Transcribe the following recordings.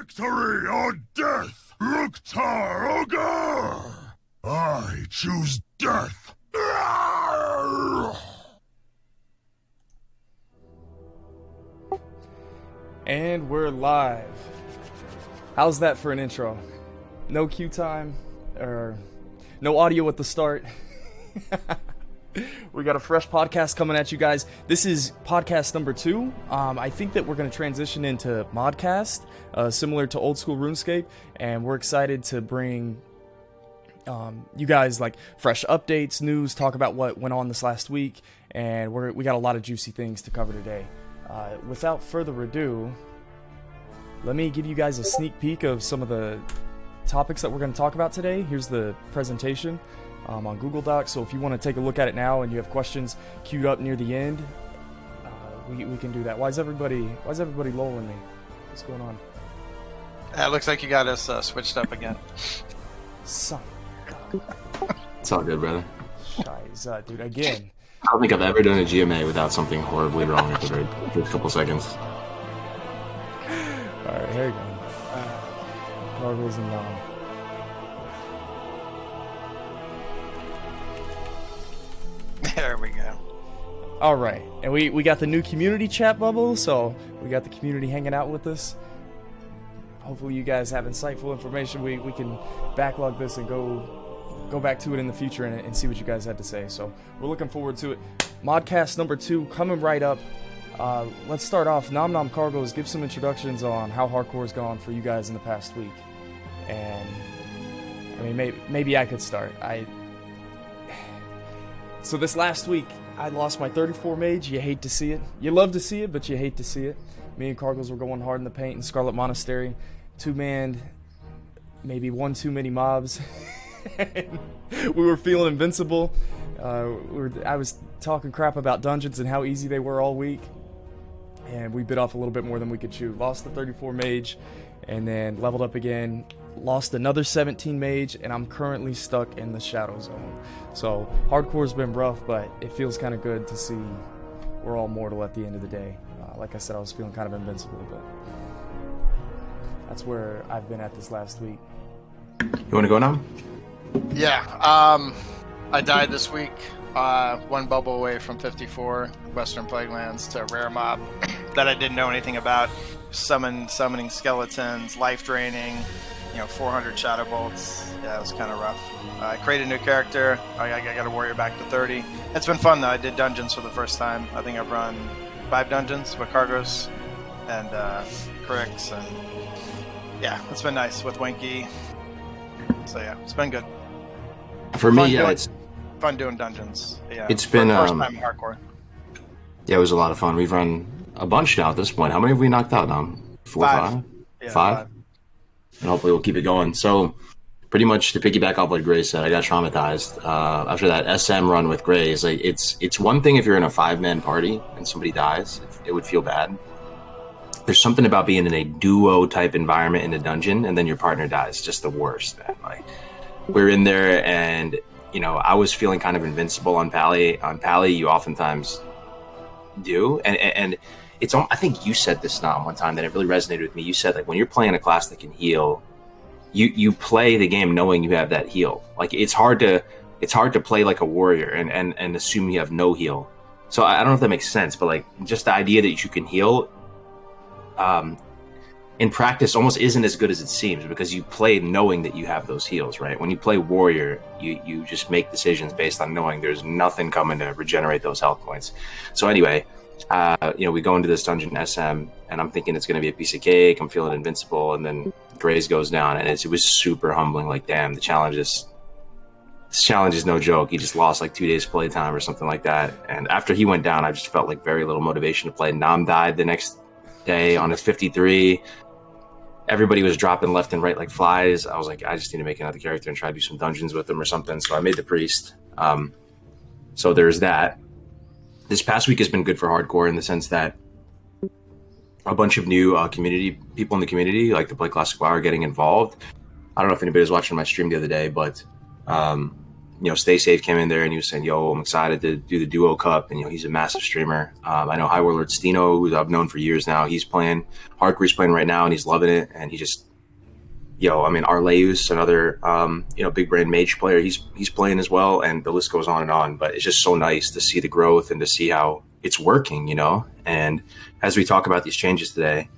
Victory or death! Ruktar Ogar! I choose death! And we're live. How's that for an intro? No cue time, or no audio at the start. We got a fresh podcast coming at you guys. This is podcast number 2. I think that we're going to transition into Modcast, similar to old school RuneScape, and we're excited to bring you guys like fresh updates, news, talk about what went on this last week, and we got a lot of juicy things to cover today. Without further ado, let me give you guys a sneak peek of some of the topics that we're going to talk about today. Here's the presentation on Google Docs, so if you want to take a look at it now and you have questions queued up near the end, we can do that. Why is everybody lolling me? What's going on? It looks like you got us switched up again. Son. It's all good, brother. Shiza, dude, again. I don't think I've ever done a GMA without something horribly wrong at the very first couple seconds. Alright, here we go. Kargoz and Nomnom. There we go. Alright, and we got the new community chat bubble, so we got the community hanging out with us. Hopefully you guys have insightful information. We can backlog this and go back to it in the future and see what you guys had to say. So we're looking forward to it. Modcast number 2 coming right up. Let's start off. Nomnom Kargoz, give some introductions on how hardcore's gone for you guys in the past week. And I mean, maybe I could start. So this last week, I lost my 34 mage. You hate to see it. You love to see it, but you hate to see it. Me and Kargoz were going hard in the paint in Scarlet Monastery. 2-manned, maybe one too many mobs. We were feeling invincible. I was talking crap about dungeons and how easy they were all week. And we bit off a little bit more than we could chew. Lost the 34 mage, and then leveled up again. Lost another 17 mage, and I'm currently stuck in the shadow zone. So hardcore's been rough, but it feels kind of good to see we're all mortal at the end of the day. Like I said, I was feeling kind of invincible, but that's where I've been at this last week. You want to go now? Yeah, I died this week. One bubble away from 54 Western Plaguelands to a rare mob that I didn't know anything about. Summoning skeletons, life draining, 400 shadow bolts. Yeah, it was kind of rough. I created a new character. I got a warrior back to 30. It's been fun though. I did dungeons for the first time. I think I've run 5 dungeons with Kargoz and Crix, and yeah, it's been nice with Winky. So yeah, it's been good. For me, yeah, it's fun doing dungeons. Yeah, it's been first time in hardcore. Yeah, it was a lot of fun. We've run a bunch now at this point. How many have we knocked out now? 4, 5? Yeah, 5? And hopefully we'll keep it going. So pretty much to piggyback off what Gray said, I got traumatized after that SM run with Gray. It's one thing if you're in a 5-man party and somebody dies, it would feel bad. There's something about being in a duo type environment in a dungeon and then your partner dies, just the worst, man. Like, we're in there and I was feeling kind of invincible on Pally. On Pally, you oftentimes do, and it's. I think you said this Nom one time that it really resonated with me. You said like when you're playing a class that can heal, you play the game knowing you have that heal. Like it's hard to play like a warrior and assume you have no heal. So I don't know if that makes sense, but like just the idea that you can heal, in practice almost isn't as good as it seems because you play knowing that you have those heals, right? When you play warrior, you just make decisions based on knowing there's nothing coming to regenerate those health points. So anyway, we go into this dungeon SM and I'm thinking it's going to be a piece of cake. I'm feeling invincible. And then Grays goes down and it was super humbling. Like, damn, this challenge is no joke. He just lost like 2 days playtime or something like that. And after he went down, I just felt like very little motivation to play. Nom died the next day on his 53. Everybody was dropping left and right like flies. I was like, I just need to make another character and try to do some dungeons with him or something. So I made the priest. So there's that. This past week has been good for hardcore in the sense that a bunch of new people in the community, like the Play Classic WoW, are getting involved. I don't know if anybody was watching my stream the other day, but Stay Safe came in there and he was saying, "Yo, I'm excited to do the Duo Cup," and he's a massive streamer. I know High Warlord Stino, who I've known for years now. He's playing hardcore. He's playing right now, and he's loving it. And he just, Arleus, another big brain mage player, he's playing as well, and the list goes on and on. But it's just so nice to see the growth and to see how it's working, And as we talk about these changes today,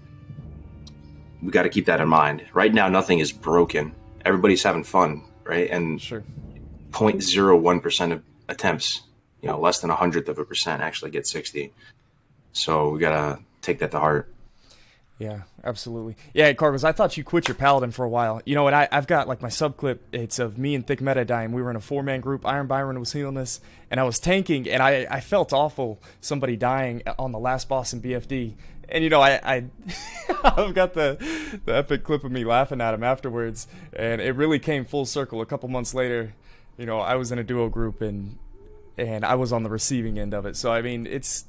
we got to keep that in mind. Right now, nothing is broken. Everybody's having fun, right? And Sure. 0.01% of attempts, less than 100% actually get 60. So we gotta take that to heart. Yeah, absolutely. Yeah, Kargoz, I thought you quit your Paladin for a while. And I've got like my sub clip. It's of me and Thick Meta dying. We were in a 4-man group. Iron Byron was healing us, and I was tanking, and I felt awful. Somebody dying on the last boss in BFD, and I've got the epic clip of me laughing at him afterwards, and it really came full circle. A couple months later, I was in a duo group, and I was on the receiving end of it. So I mean, it's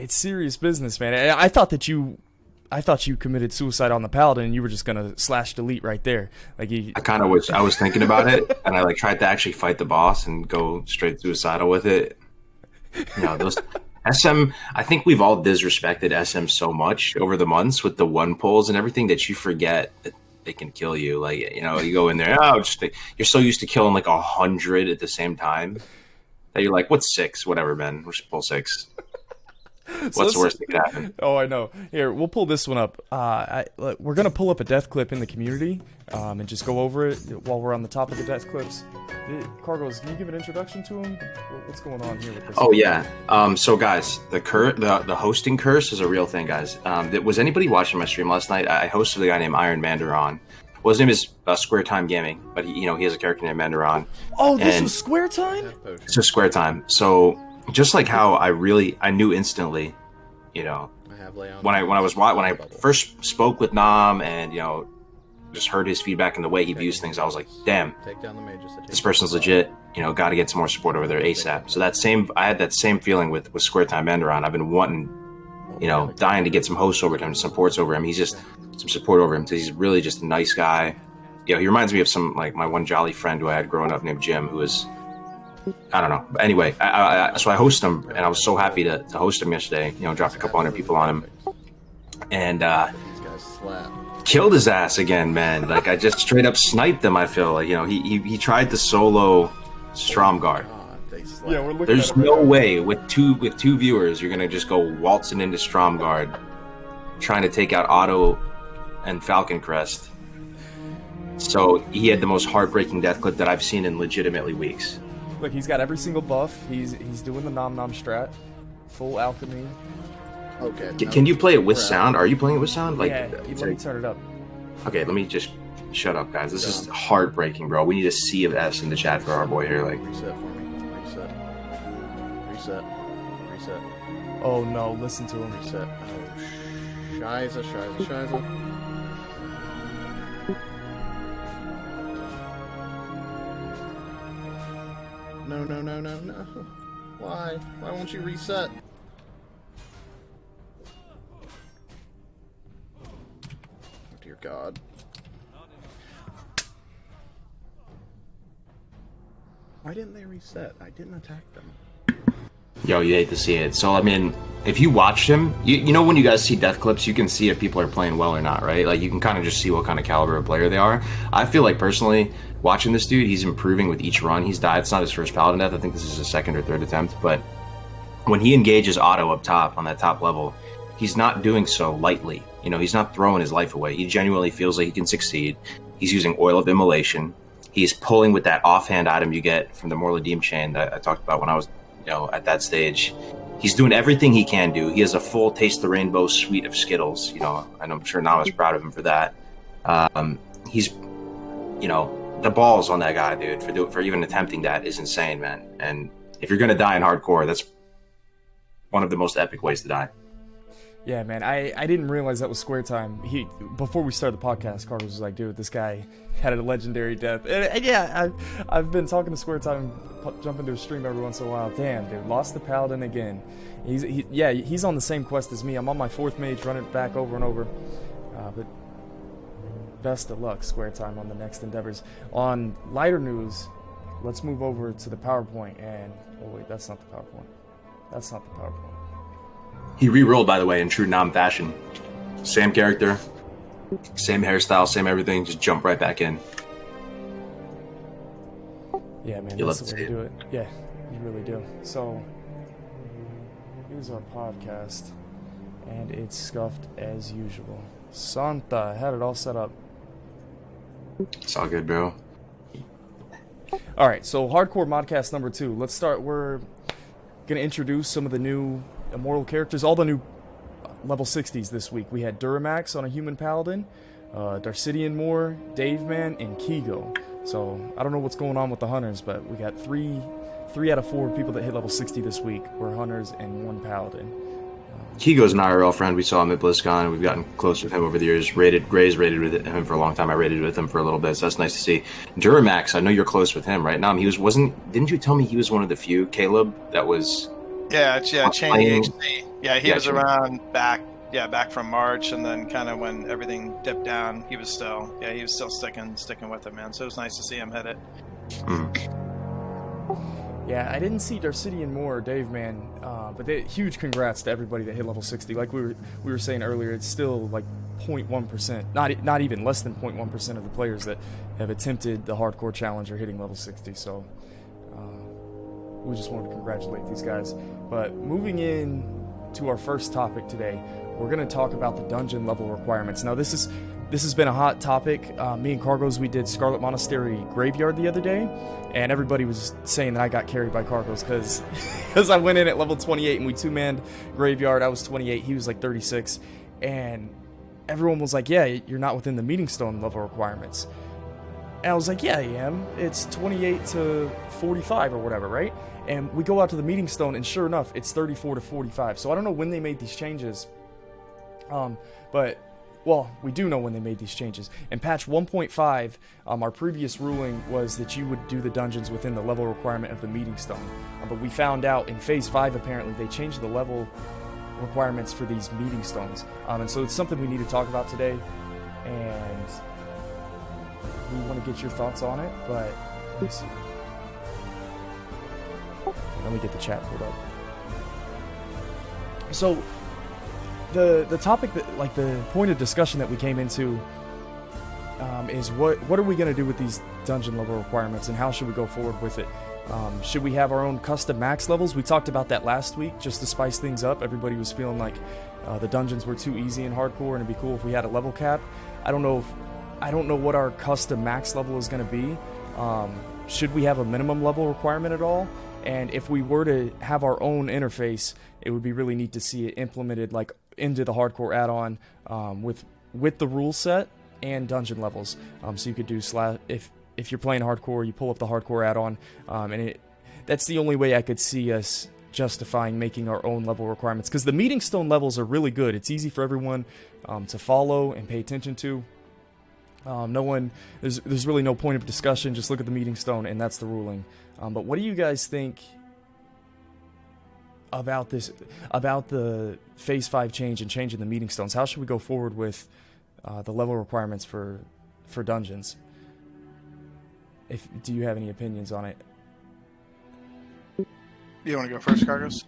serious business, man. And I thought you committed suicide on the Paladin, and you were just gonna slash delete right there. Like I kind of was. I was thinking about it, and I tried to actually fight the boss and go straight suicidal with it. Those SM. I think we've all disrespected SM so much over the months with the one pulls and everything that you forget that they can kill you. You go in there. You're so used to killing 100 at the same time that you're like, what's 6? Whatever, man. We'll just pull 6. What's the worst that could happen? Oh, I know. Here, we'll pull this one up. We're going to pull up a death clip in the community and just go over it while we're on the top of the death clips. Kargoz, can you give an introduction to him? What's going on here with this? Oh, yeah. So, guys, the hosting curse is a real thing, guys. Was anybody watching my stream last night? I hosted a guy named Iron Mandaron. Well, his name is Square Time Gaming, but he has a character named Mandaron. Oh, this was Square Time? It's a Square Time. So, just like how I knew instantly, when I first spoke with Nom and just heard his feedback and the way he views things, I was like, damn, this person's legit. Got to get some more support over there ASAP. So I had that same feeling with Square Time Mandaron. I've been wanting, dying to get some hosts over to him, some supports over him. Some support over him because he's really just a nice guy. He reminds me of some my one jolly friend who I had growing up named Jim, who is, I don't know. But anyway, so I hosted him, and I was so happy to host him yesterday. Dropped a couple hundred people on him, and killed his ass again, man. I just straight up sniped him. I feel he tried to solo Stromguard. Yeah, we're looking. There's no way with two viewers you're gonna just go waltzing into Stromguard, trying to take out Otto and Falcon Crest. So he had the most heartbreaking death clip that I've seen in legitimately weeks. Look, he's got every single buff. He's doing the Nomnom strat, full alchemy. Okay. Can you play it with sound? Are you playing it with sound? Yeah, let me turn it up. Okay, let me just shut up, guys. This is heartbreaking, bro. We need a sea of S in the chat for our boy here. Reset for me. Reset. Oh no, listen to him. Reset. Oh, Shiza. No. Why? Why won't you reset? Oh, dear God. Why didn't they reset? I didn't attack them. Yo, you hate to see it. So, I mean, if you watched him, you know when you guys see death clips, you can see if people are playing well or not, right? You can kind of just see what kind of caliber of player they are. I feel like, personally, watching this dude, he's improving with each run. He's died. It's not his first Paladin death. I think this is his second or third attempt. But when he engages Otto up top on that top level, he's not doing so lightly. He's not throwing his life away. He genuinely feels like he can succeed. He's using Oil of Immolation. He's pulling with that offhand item you get from the Morladim chain that I talked about when I was at that stage. He's doing everything he can do. He has a full Taste the Rainbow suite of Skittles, and I'm sure Nam is proud of him for that. He's, the balls on that guy, dude, for even attempting that is insane, man. And if you're going to die in hardcore, that's one of the most epic ways to die. Yeah, man, I didn't realize that was Square Time. Before we started the podcast, Kargoz was like, dude, this guy had a legendary death. And yeah, I've been talking to Square Time, jump into a stream every once in a while. Damn, dude, lost the Paladin again. He's on the same quest as me. I'm on my 4th mage, running it back over and over. But best of luck, Square Time, on the next endeavors. On lighter news, let's move over to the PowerPoint and... Oh, wait, that's not the PowerPoint. That's not the PowerPoint. He re-rolled, by the way, in true Nom fashion. Same character, same hairstyle, same everything. Just jump right back in. Yeah, man, You that's love the to way to see do it. Yeah, you really do. So, here's our podcast, and it's scuffed as usual. Santa, I had it all set up. It's all good, bro. All right, so Hardcore Modcast number 2. Let's start. We're going to introduce some of the new immortal characters, all the new level 60s this week. We had Duramax on a human paladin, Darcidian Moore, Dave Man, and Kigo. So I don't know what's going on with the hunters, but we got three out of 4 people that hit level 60 this week were hunters and 1 paladin. Kigo's an IRL friend. We saw him at BlizzCon. We've gotten close with him over the years. Gray's raided with him for a long time. I raided with him for a little bit, so that's nice to see. Duramax, I know you're close with him, right? Nam, didn't you tell me he was one of the few, Caleb, that was... Yeah, Chain HC. Yeah, he was Chain. around back from March, and then kind of when everything dipped down, he was still sticking with it, man. So it was nice to see him hit it. Yeah, I didn't see Darcidian Moore or Dave Man, but huge congrats to everybody that hit level 60. Like we were saying earlier, it's still like 0.1%, not even less than 0.1% of the players that have attempted the hardcore challenge are hitting level 60. So we just wanted to congratulate these guys. But moving in to our first topic today, we're going to talk about the dungeon level requirements. Now, this has been a hot topic. Me and Kargoz, we did Scarlet Monastery Graveyard the other day, and everybody was saying that I got carried by Kargoz because I went in at level 28 and we 2-manned Graveyard. I was 28, he was like 36, and everyone was like, yeah, you're not within the Meeting Stone level requirements. And I was like, yeah, I am. It's 28 to 45 or whatever, right? And we go out to the Meeting Stone, and sure enough, it's 34 to 45. So I don't know when they made these changes, but... Well, we do know when they made these changes. In patch 1.5, our previous ruling was that you would do the dungeons within the level requirement of the Meeting Stone. But we found out in Phase 5, apparently, they changed the level requirements for these Meeting Stones. And so it's something we need to talk about today. And we want to get your thoughts on it, but let me see. Let me get the chat pulled up. So... The topic that, like, the point of discussion that we came into is what are we going to do with these dungeon level requirements, and how should we go forward with it? Should we have our own custom max levels? We talked about that last week just to spice things up. Everybody was feeling like the dungeons were too easy in hardcore, and it'd be cool if we had a level cap. I don't know what our custom max level is going to be. Should we have a minimum level requirement at all? And if we were to have our own interface, it would be really neat to see it implemented like into the hardcore add-on with the rule set and dungeon levels. So you could do if you're playing hardcore, you pull up the hardcore add-on, and that's the only way I could see us justifying making our own level requirements, because the Meeting Stone levels are really good. It's easy for everyone to follow and pay attention to. There's really no point of discussion. Just look at the Meeting Stone, and that's the ruling. But what do you guys think about the Phase 5 change and changing the Meeting Stones? How should we go forward with the level requirements for dungeons? Do you have any opinions on it? You want to go first, Kargoz?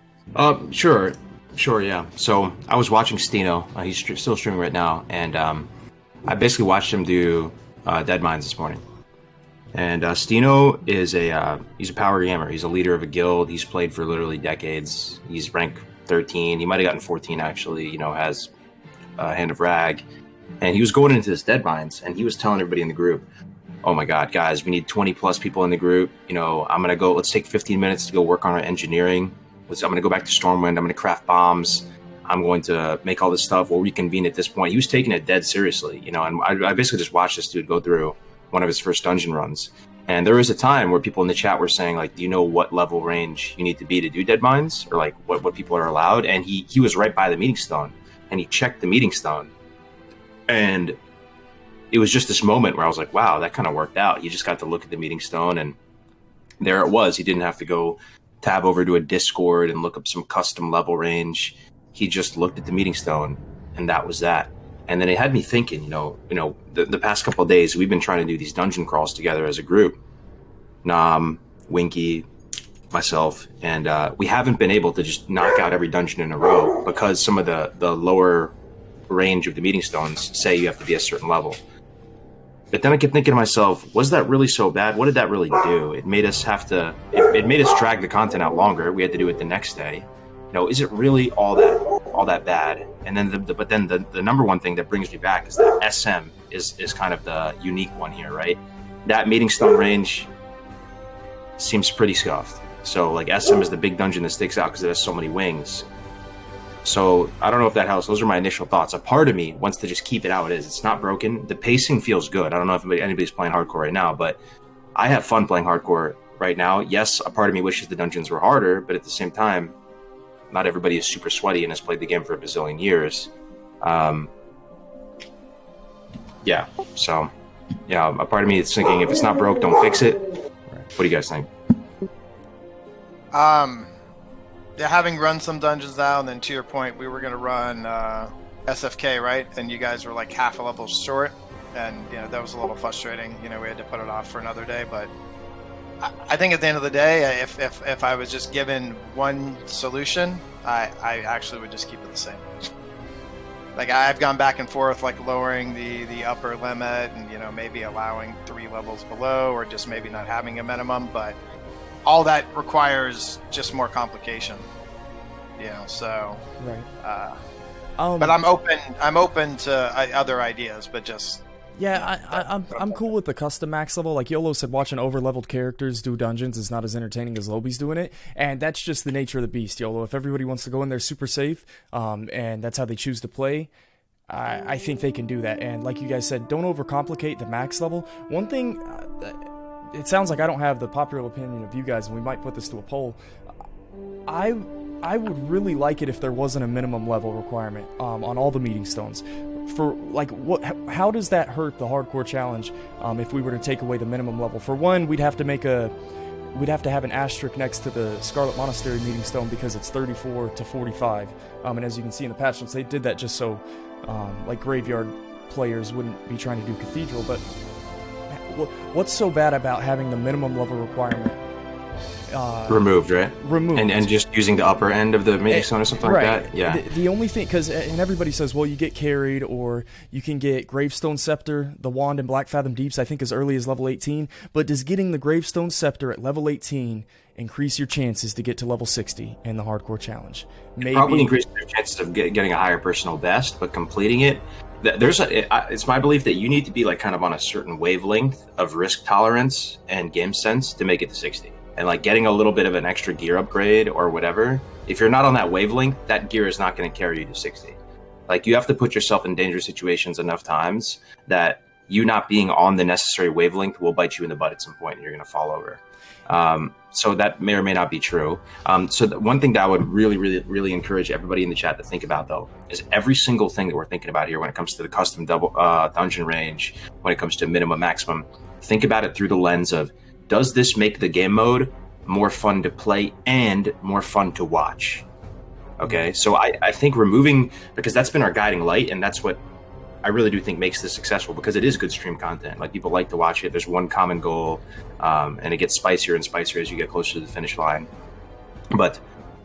Sure, yeah. So I was watching Stino. He's still streaming right now, and I basically watched him do Dead Mines this morning. And Stino is he's a power gamer. He's a leader of a guild. He's played for literally decades. He's rank 13. He might have gotten 14 actually. Has Hand of Rag. And he was going into this Dead Mines, and he was telling everybody in the group, "Oh my God, guys, we need 20 plus people in the group. I'm gonna go. Let's take 15 minutes to go work on our engineering. I'm gonna go back to Stormwind. I'm gonna craft bombs. I'm going to make all this stuff. We'll reconvene at this point." He was taking it dead seriously, And I basically just watched this dude go through one of his first dungeon runs. And there was a time where people in the chat were saying, like, do you know what level range you need to be to do Dead Mines? Or like what people are allowed? And he was right by the Meeting Stone, and he checked the Meeting Stone. And it was just this moment where I was like, wow, that kind of worked out. He just got to look at the Meeting Stone, and there it was. He didn't have to go tab over to a Discord and look up some custom level range. He just looked at the Meeting Stone, and that was that. And then it had me thinking, the past couple of days, we've been trying to do these dungeon crawls together as a group. Winky, myself, and we haven't been able to just knock out every dungeon in a row because some of the lower range of the meeting stones say you have to be a certain level. But then I kept thinking to myself, was that really so bad? What did that really do? It made us have to, it made us drag the content out longer. We had to do it the next day. You know, is it really all that bad? And then the number one thing that brings me back is that SM is kind of the unique one here, right? That meeting stone range seems pretty scuffed. So like SM is the big dungeon that sticks out because it has so many wings. So I don't know if that helps. Those are my initial thoughts. A part of me wants to just keep it how it is. It's not broken. The pacing feels good. I don't know if anybody's playing hardcore right now, but I have fun playing hardcore right now. Yes, a part of me wishes the dungeons were harder, but at the same time, not everybody is super sweaty and has played the game for a bazillion years. Yeah. So, yeah, a part of me is thinking if it's not broke, don't fix it. What do you guys think? Yeah, having run some dungeons now, and then to your point, we were going to run SFK, right? And you guys were like half a level short, and you know that was a little frustrating. You know, we had to put it off for another day, but I think at the end of the day, if I was just given one solution, I actually would just keep it the same. Like I've gone back and forth, like lowering the upper limit, and you know maybe allowing 3 levels below, or just maybe not having a minimum, but all that requires just more complication, you know. So, Right. but I'm open to other ideas, but just yeah, I'm cool with the custom max level. Like YOLO said, watching over-leveled characters do dungeons is not as entertaining as Lobby's doing it, and that's just the nature of the beast, YOLO. If everybody wants to go in there super safe, and that's how they choose to play, I think they can do that. And like you guys said, don't overcomplicate the max level. One thing. It sounds like I don't have the popular opinion of you guys, and we might put this to a poll. I would really like it if there wasn't a minimum level requirement on all the meeting stones. For like, how does that hurt the hardcore challenge if we were to take away the minimum level? For one, we'd have to have an asterisk next to the Scarlet Monastery meeting stone because it's 34 to 45. And as you can see in the patch notes, they did that just so like graveyard players wouldn't be trying to do Cathedral, but. What's so bad about having the minimum level requirement removed, right? Removed, and just using the upper end of the meeting stone or something right. like that. Yeah. The only thing, and everybody says, well, you get carried, or you can get Gravestone Scepter, the Wand, and Black Fathom Deeps. I think as early as level 18. But does getting the Gravestone Scepter at level 18 increase your chances to get to level 60 in the hardcore challenge? Maybe probably increase your chances of getting a higher personal best, but completing it. It's my belief that you need to be like kind of on a certain wavelength of risk tolerance and game sense to make it to 60. And like getting a little bit of an extra gear upgrade or whatever, if you're not on that wavelength, that gear is not going to carry you to 60. Like you have to put yourself in dangerous situations enough times that you not being on the necessary wavelength will bite you in the butt at some point and you're going to fall over. So that may or may not be true. So the one thing that I would really encourage everybody in the chat to think about, though, is every single thing that we're thinking about here when it comes to the custom double dungeon range, when it comes to minimum, maximum, think about it through the lens of, does this make the game mode more fun to play and more fun to watch? Okay, so I think removing, because that's been our guiding light, and that's what I really do think makes this successful, because it is good stream content. Like, people like to watch it. There's one common goal, and it gets spicier and spicier as you get closer to the finish line. But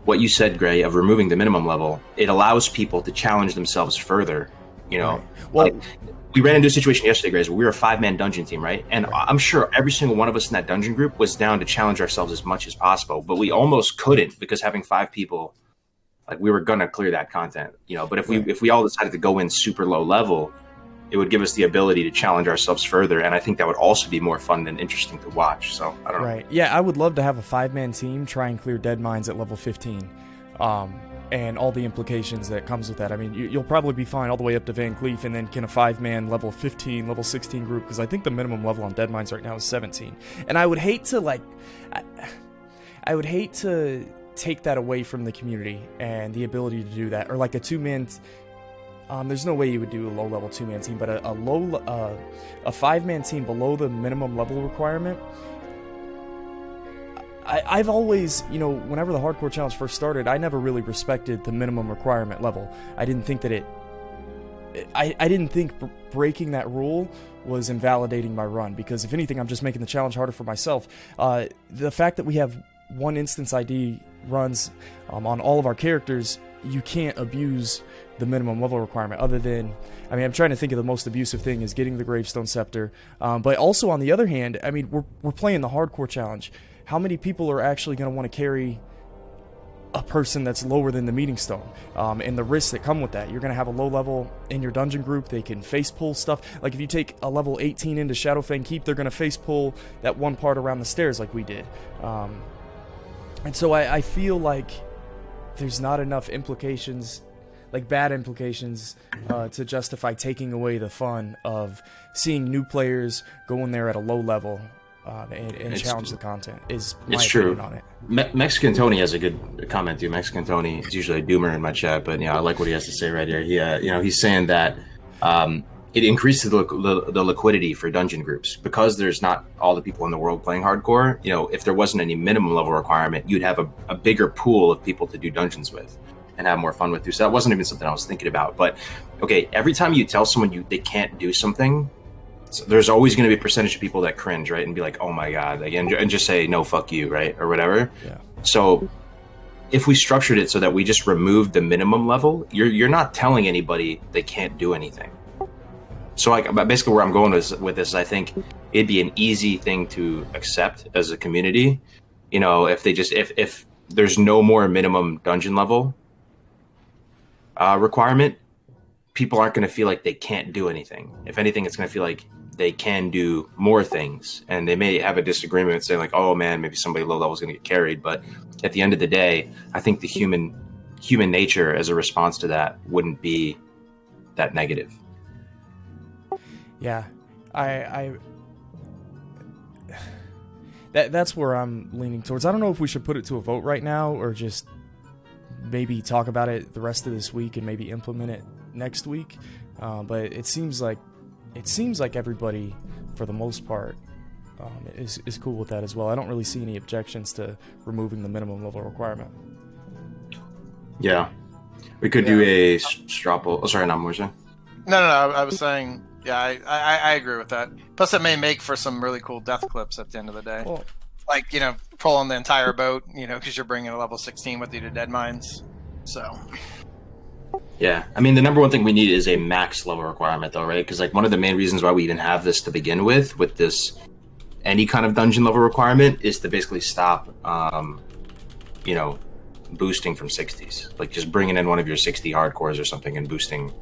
what you said, Gray, of removing the minimum level, it allows people to challenge themselves further. You know, right. Well, like, we ran into a situation yesterday, Grays, where we were a 5-man dungeon team, right? And right. I'm sure every single one of us in that dungeon group was down to challenge ourselves as much as possible, but we almost couldn't, because having 5 people, like, we were gonna clear that content, you know. But if we all decided to go in super low level, it would give us the ability to challenge ourselves further, and I think that would also be more fun and interesting to watch. So I don't know. Right? Yeah, I would love to have a 5-man team try and clear Dead Mines at level 15, and all the implications that comes with that. I mean, you'll probably be fine all the way up to Van Cleef, and then can a 5-man level 15, level 16 group? Because I think the minimum level on Dead Mines right now is 17, and I would hate to I would hate to take that away from the community and the ability to do that, or like a 2-man. There's no way you would do a low-level 2-man team, but a 5-man team below the minimum level requirement. I've always, you know, whenever the Hardcore Challenge first started, I never really respected the minimum requirement level. I didn't think that I didn't think breaking that rule was invalidating my run, because if anything, I'm just making the challenge harder for myself. The fact that we have one instance ID runs on all of our characters, you can't abuse the minimum level requirement, other than, I mean, I'm trying to think of the most abusive thing is getting the Gravestone Scepter. But also, on the other hand, I mean, we're playing the hardcore challenge. How many people are actually going to want to carry a person that's lower than the meeting stone, and the risks that come with that? You're going to have a low level in your dungeon group. They can face pull stuff. Like if you take a level 18 into Shadowfang Keep, they're going to face pull that one part around the stairs like we did. And so I feel like there's not enough implications, like bad implications, to justify taking away the fun of seeing new players go in there at a low level and challenge the content. Is my opinion on it. Mexican Tony has a good comment too. Mexican Tony is usually a doomer in my chat, but I like what he has to say right here. He, he's saying that it increases the liquidity for dungeon groups because there's not all the people in the world playing hardcore. If there wasn't any minimum level requirement, you'd have a bigger pool of people to do dungeons with and have more fun with too. So that wasn't even something I was thinking about. But okay, every time you tell someone they can't do something, so there's always going to be a percentage of people that cringe, right, and be like, "Oh my god," and just say, "No, fuck you," right, or whatever. Yeah. So if we structured it so that we just removed the minimum level, you're not telling anybody they can't do anything. So basically where I'm going with this is I think it'd be an easy thing to accept as a community. If they just if there's no more minimum dungeon level requirement, people aren't going to feel like they can't do anything. If anything, it's going to feel like they can do more things, and they may have a disagreement and say like, "Oh man, maybe somebody low level is going to get carried." But at the end of the day, I think the human nature as a response to that wouldn't be that negative. Yeah, that's where I'm leaning towards. I don't know if we should put it to a vote right now, or just maybe talk about it the rest of this week and maybe implement it next week. But it seems like everybody, for the most part, is cool with that as well. I don't really see any objections to removing the minimum level requirement. Yeah, we could do a straw poll. Oh, sorry, not more. No. I was saying, yeah, I agree with that. Plus, it may make for some really cool death clips at the end of the day. Well, like, pulling the entire boat, because you're bringing a level 16 with you to Dead Mines. So. Yeah, I mean, the number one thing we need is a max level requirement, though, right? Because one of the main reasons why we even have this to begin with this any kind of dungeon level requirement, is to basically stop, boosting from 60s. Like just bringing in one of your 60 hardcores or something and boosting.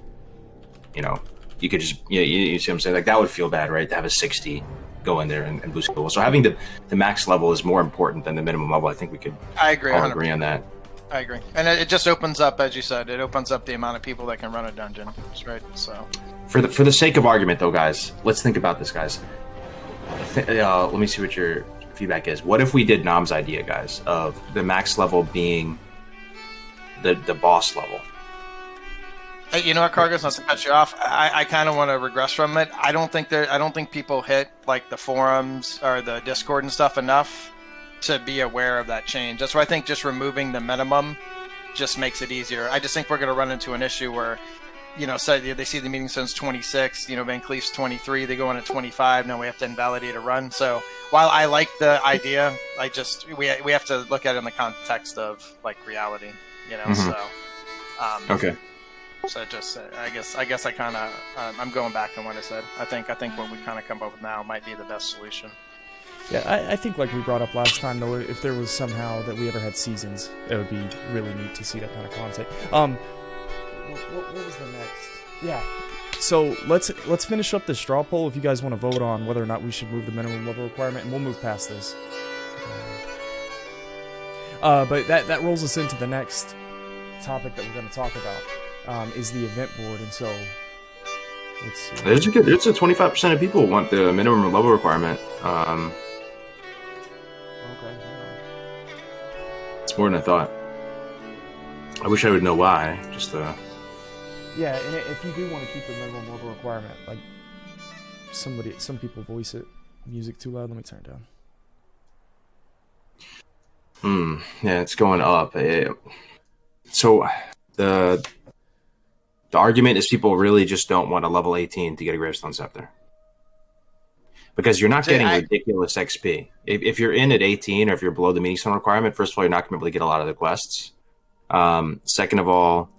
You could just, you see what I'm saying? Like that would feel bad, right? To have a 60 go in there and boost people. So having the max level is more important than the minimum level. I think we could. I agree. All agree on that. I agree, and it just opens up, as you said, it opens up the amount of people that can run a dungeon, right? So, for the sake of argument, though, guys, let's think about this, guys. Let me see what your feedback is. What if we did Nom's idea, guys, of the max level being the boss level? Hey, you know what, Kargoz? Not to cut you off, I kind of want to regress from it. I don't think people hit like the forums or the Discord and stuff enough to be aware of that change. That's why I think just removing the minimum just makes it easier. I just think we're going to run into an issue where, say they see the meeting stone's 26, Van Cleef's 23, they go in at 25, now we have to invalidate a run. So while I like the idea, we have to look at it in the context of like reality, Mm-hmm. So. Okay. So I guess I kind of I'm going back on what I said. I think what we kind of come up with now might be the best solution. Yeah, I think like we brought up last time, though, if there was somehow that we ever had seasons, it would be really neat to see that kind of content. What was the next? Yeah. So let's finish up the straw poll if you guys want to vote on whether or not we should move the minimum level requirement, and we'll move past this. But that rolls us into the next topic that we're going to talk about, is the event board, and so let's see. It's a 25% of people want the minimum level requirement. Okay. It's more than I thought. I wish I would know why. Yeah, and if you do want to keep the minimum level requirement, like some people voice it. Music too loud. Let me turn it down. Yeah, it's going up. So the The argument is people really just don't want a level 18 to get a Gravestone Scepter. Because you're not getting ridiculous XP. If you're in at 18 or if you're below the meaning stone requirement, first of all, you're not going to be able to get a lot of the quests. Second of all,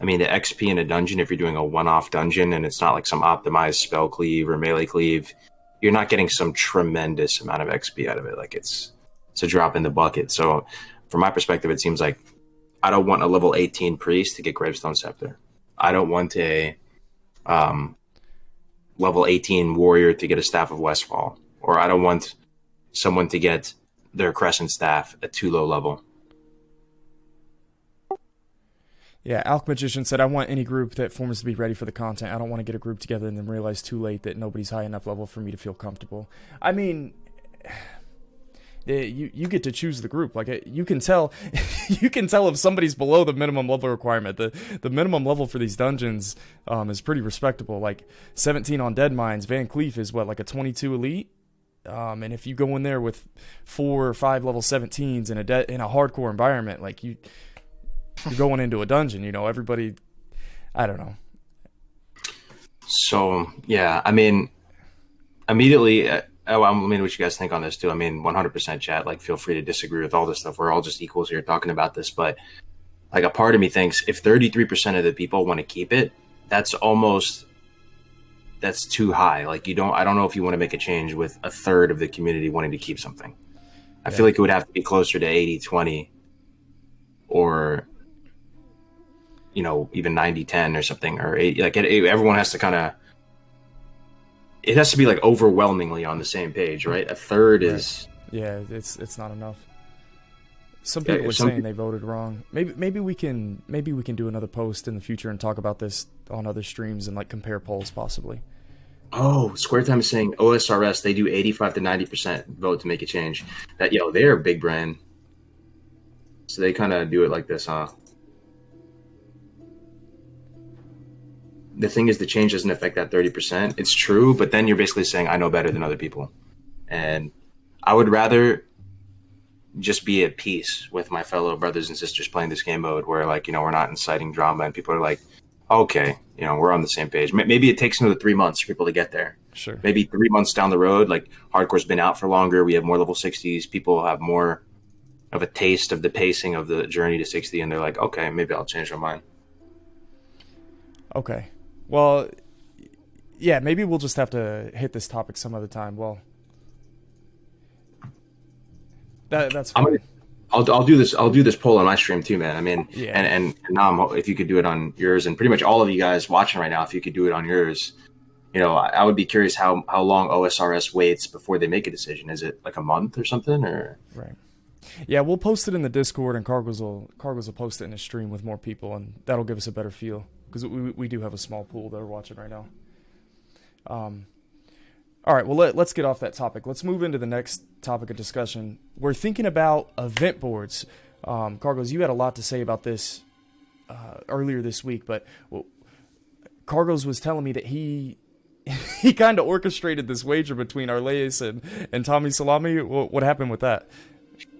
I mean, the XP in a dungeon, if you're doing a one-off dungeon and it's not like some optimized spell cleave or melee cleave, you're not getting some tremendous amount of XP out of it. Like it's a drop in the bucket. So from my perspective, it seems like I don't want a level 18 priest to get Gravestone Scepter. I don't want a level 18 warrior to get a Staff of Westfall. Or I don't want someone to get their Crescent Staff at too low level. Yeah, Alch Magician said, I want any group that forms to be ready for the content. I don't want to get a group together and then realize too late that nobody's high enough level for me to feel comfortable. I mean, you get to choose the group. Like, you can tell if somebody's below the minimum level requirement. The minimum level for these dungeons is pretty respectable. Like 17 on Dead Mines, Van Cleef is what, like a 22 elite? And if you go in there with 4 or 5 level 17s in a hardcore environment, like you're going into a dungeon, everybody, I don't know. So, yeah, I mean, immediately, I mean, what you guys think on this too. I mean, 100% chat, like, feel free to disagree with all this stuff. We're all just equals here talking about this. But, like, a part of me thinks if 33% of the people want to keep it, that's too high. Like, I don't know if you want to make a change with a third of the community wanting to keep something. I feel like it would have to be closer to 80-20 or, even 90-10 or something, or 80, like everyone has to kind of, it has to be like overwhelmingly on the same page, right? A third is, yeah, it's not enough. Some people are saying they voted wrong. Maybe we can do another post in the future and talk about this on other streams and like compare polls possibly. Oh, Square Time is saying OSRS, they do 85 to 90% vote to make a change. That they're a big brand, so they kind of do it like this, huh? The thing is, the change doesn't affect that 30%. It's true, but then you're basically saying, I know better than other people. And I would rather just be at peace with my fellow brothers and sisters playing this game mode where, like, we're not inciting drama and people are like, okay, we're on the same page. Maybe it takes another 3 months for people to get there. Sure. Maybe 3 months down the road, like, hardcore's been out for longer. We have more level 60s. People have more of a taste of the pacing of the journey to 60, and they're like, okay, maybe I'll change my mind. Okay. Well, yeah, maybe we'll just have to hit this topic some other time. Well, that's fine. I'll do this. I'll do this poll on my stream too, man. I mean, yeah. and Nom, if you could do it on yours, and pretty much all of you guys watching right now, if you could do it on yours, I would be curious how long OSRS waits before they make a decision. Is it like a month or something, or? Right. Yeah, we'll post it in the Discord, and Kargoz will post it in his stream with more people, and that'll give us a better feel. Because we do have a small pool that are watching right now. All right, well, let's get off that topic. Let's move into the next topic of discussion. We're thinking about event boards. Kargoz, you had a lot to say about this earlier this week, but Kargoz was telling me that he kind of orchestrated this wager between Arleis and Tommy Salami. What happened with that?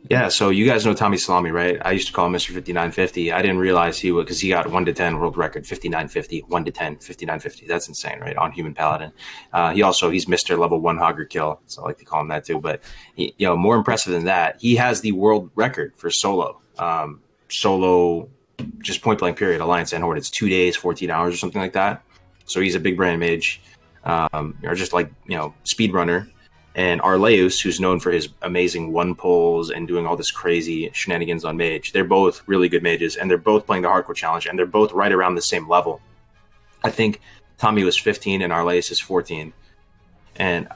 Yeah, so you guys know Tommy Salami, right? I used to call him Mr. 5950. I didn't realize he would, because he got 1 to 10 world record, 5950, 1 to 10, 5950. That's insane, right? On Human Paladin. He's Mr. Level 1 Hogger Kill, so I like to call him that too. But, more impressive than that, he has the world record for solo. Just point blank period, Alliance and Horde. It's 2 days, 14 hours or something like that. So he's a big brand mage, or just like, speedrunner. And Arleus, who's known for his amazing one pulls and doing all this crazy shenanigans on mage, they're both really good mages, and they're both playing the hardcore challenge, and they're both right around the same level. I think Tommy was 15 and Arleus is 14. And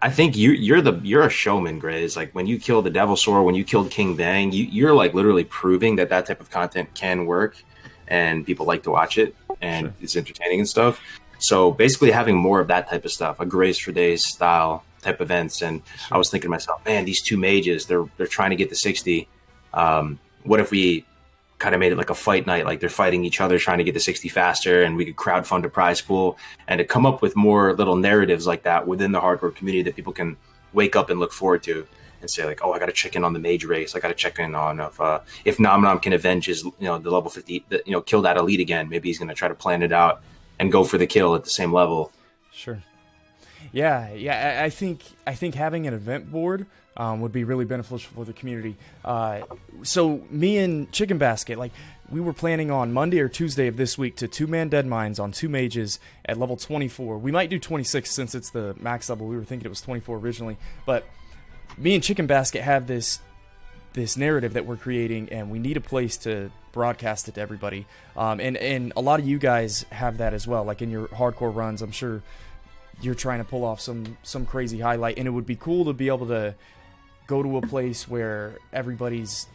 I think you're a showman, Grays. Like, when you killed the Devil Sword, when you killed King Bang, you're like literally proving that type of content can work, and people like to watch it, and sure, it's entertaining and stuff. So basically having more of that type of stuff, a Graysfordays style type events. And sure, I was thinking to myself, man, these two mages, they're trying to get to 60. What if we kind of made it like a fight night, like they're fighting each other, trying to get to 60 faster, and we could crowdfund a prize pool and to come up with more little narratives like that within the hardcore community that people can wake up and look forward to. and say like, oh, I got to check in on the mage race. I got to check in on if Nomnom can avenge his, the level 50, kill that elite again. Maybe he's going to try to plan it out and go for the kill at the same level. Sure. Yeah. I think having an event board would be really beneficial for the community. So me and Chicken Basket, like, we were planning on Monday or Tuesday of this week to 2-man dead mines on 2 mages at level 24. We might do 26 since it's the max level. We were thinking it was 24 originally, but me and Chicken Basket have this narrative that we're creating, and we need a place to broadcast it to everybody. And a lot of you guys have that as well. Like in your hardcore runs, I'm sure you're trying to pull off some crazy highlight, and it would be cool to be able to go to a place where everybody's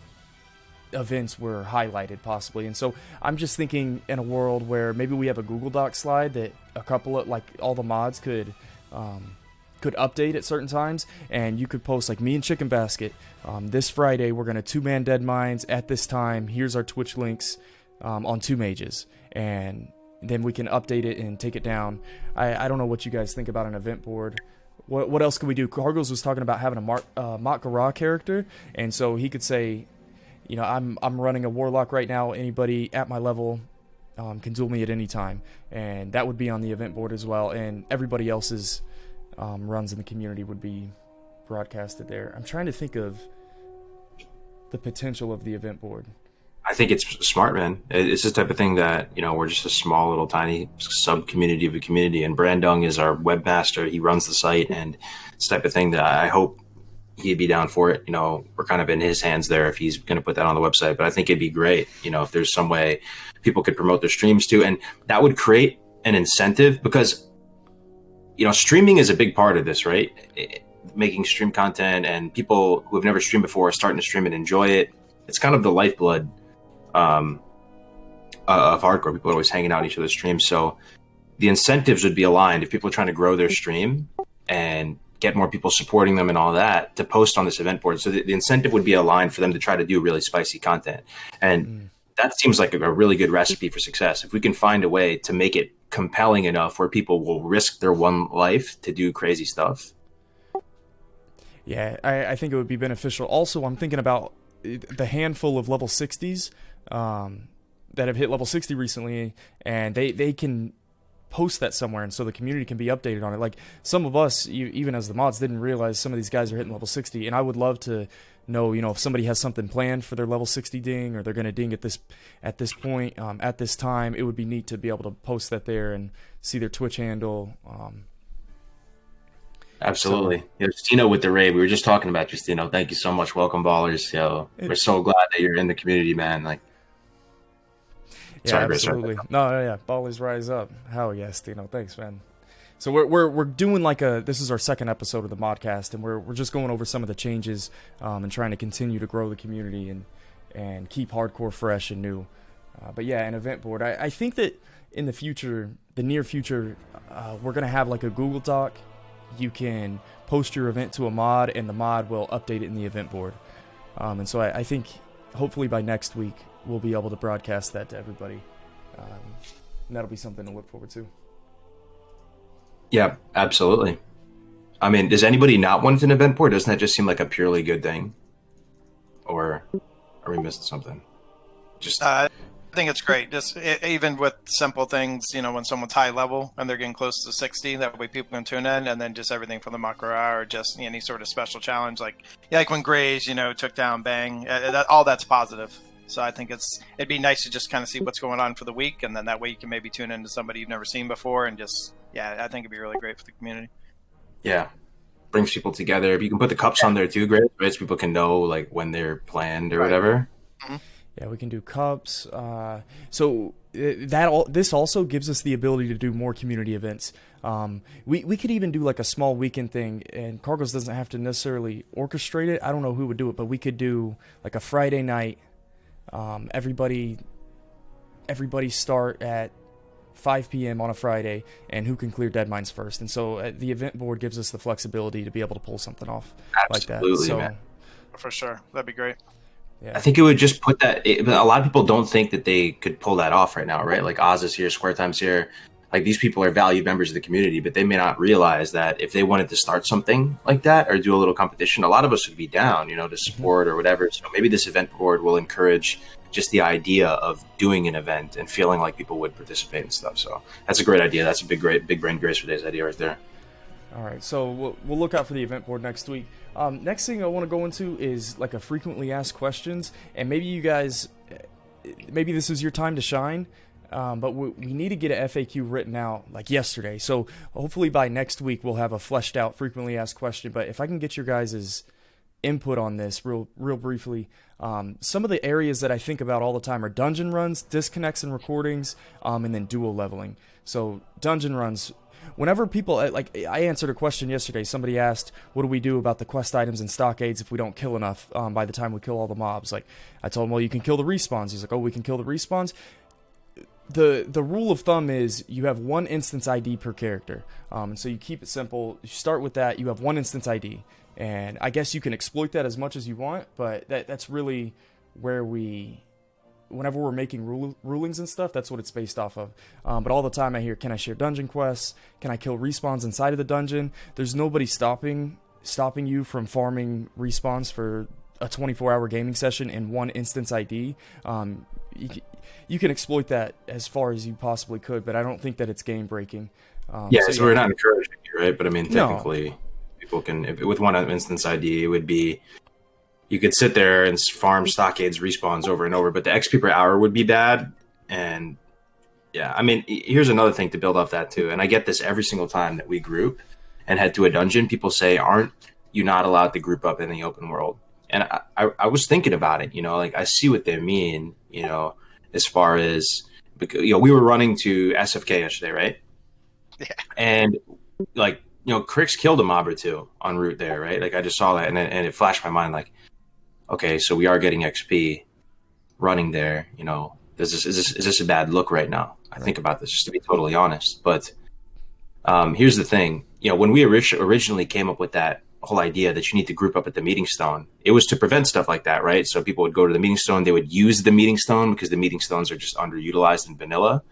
events were highlighted possibly. And so I'm just thinking in a world where maybe we have a Google Doc slide that a couple of, like, all the mods could update at certain times, and you could post like, me and Chicken Basket, this Friday we're going to 2-man dead mines at this time, here's our Twitch links on 2 mages, and then we can update it and take it down. I don't know what you guys think about an event board. What else could we do? Kargoz was talking about having a Motkara character, and so he could say, I'm running a warlock right now. Anybody at my level can duel me at any time, and that would be on the event board as well. And everybody else's runs in the community would be broadcasted there. I'm trying to think of the potential of the event board. I think it's smart, man. It's this type of thing that, we're just a small little tiny sub community of a community, and Brandung is our webmaster. He runs the site, and it's the type of thing that I hope he'd be down for it. We're kind of in his hands there if he's going to put that on the website, but I think it'd be great, if there's some way people could promote their streams too. And that would create an incentive, because, streaming is a big part of this, right? Making stream content, and people who have never streamed before are starting to stream and enjoy it. It's kind of the lifeblood of hardcore. People are always hanging out in each other's streams. So the incentives would be aligned if people are trying to grow their stream and get more people supporting them and all that, to post on this event board. So the incentive would be aligned for them to try to do really spicy content. And that seems like a really good recipe for success. If we can find a way to make it compelling enough where people will risk their one life to do crazy stuff. Yeah, I think it would be beneficial. Also, I'm thinking about the handful of level 60s that have hit level 60 recently, and they can post that somewhere, and so the community can be updated on it. Like, some of us, even as the mods, didn't realize some of these guys are hitting level 60, and I would love to know, if somebody has something planned for their level 60 ding, or they're going to ding at this point, at this time. It would be neat to be able to post that there and see their Twitch handle. Absolutely. Justino with the raid. We were just talking about Justino. Thank you so much. Welcome, ballers. We're so glad that you're in the community, man. Like, yeah, absolutely. No, yeah. Ballers rise up. Hell yes, Dino. Thanks, man. So we're doing this is our second episode of the Modcast, and we're just going over some of the changes and trying to continue to grow the community and keep hardcore fresh and new. But yeah, an event board. I think that in the near future, we're gonna have like a Google Doc. You can post your event to a mod, and the mod will update it in the event board. And so I think hopefully by next week we'll be able to broadcast that to everybody. And that'll be something to look forward to. Yeah, absolutely. I mean, does anybody not want an event board? Doesn't that just seem like a purely good thing? Or are we missing something? I think it's great. Just even with simple things, when someone's high level and they're getting close to 60, that way people can tune in, and then just everything from the Makara, or just any sort of special challenge, like when Grays, took down Bang, all that's positive. So I think it'd be nice to just kind of see what's going on for the week, and then that way you can maybe tune into somebody you've never seen before, and I think it'd be really great for the community. Yeah. Brings people together. You can put the cups on there too, Grace, right? So people can know like when they're planned or whatever. Mm-hmm. Yeah, we can do cups. So this also gives us the ability to do more community events. We could even do like a small weekend thing, and Kargoz doesn't have to necessarily orchestrate it. I don't know who would do it, but we could do like a Friday night. Everybody start at 5 p.m. on a Friday, and who can clear dead mines first. And so the event board gives us the flexibility to be able to pull something off like that. So, man. For sure. That'd be great. Yeah. I think it would just put that. A lot of people don't think that they could pull that off right now, right? Like Oz is here, Square Time's here. Like, these people are valued members of the community, but they may not realize that if they wanted to start something like that or do a little competition, a lot of us would be down, to support or whatever. So maybe this event board will encourage just the idea of doing an event and feeling like people would participate and stuff. So that's a great idea. That's a big brain Graysfordays idea right there. All right, so we'll look out for the event board next week. Next thing I want to go into is like a frequently asked questions, and maybe you guys, maybe this is your time to shine. But we need to get an FAQ written out like yesterday. So hopefully by next week we'll have a fleshed out frequently asked question. But if I can get your guys' input on this real briefly, some of the areas that I think about all the time are dungeon runs, disconnects and recordings, and then dual leveling. So dungeon runs. Whenever people, like, I answered a question yesterday. Somebody asked, what do we do about the quest items and stockades if we don't kill enough by the time we kill all the mobs? Like, I told him, well, you can kill the respawns. He's like, oh, we can kill the respawns. The rule of thumb is you have one instance ID per character. And so you keep it simple. You start with that. You have one instance ID. And I guess you can exploit that as much as you want, but that's really where whenever we're making rulings and stuff, that's what it's based off of. But all the time I hear, can I share dungeon quests? Can I kill respawns inside of the dungeon? There's nobody stopping you from farming respawns for a 24-hour gaming session in one instance ID. You can exploit that as far as you possibly could, but I don't think that it's game breaking. So we're not encouraging it, right? But I mean, technically, people can, with one instance ID, it would be, you could sit there and farm stockades respawns over and over, but the XP per hour would be bad. And yeah, I mean, here's another thing to build off that too. And I get this every single time that we group and head to a dungeon. People say, aren't you not allowed to group up in the open world? And I was thinking about it, like, I see what they mean, as far as, we were running to SFK yesterday, right? Yeah. And like, Crix killed a mob or two en route there, right? Like, I just saw that and it flashed my mind, like, okay, so we are getting XP running there, is this a bad look right now? I think about this, just to be totally honest. But here's the thing, when we originally came up with that whole idea that you need to group up at the meeting stone, it was to prevent stuff like that, right? So people would go to the meeting stone, they would use the meeting stone because the meeting stones are just underutilized in vanilla.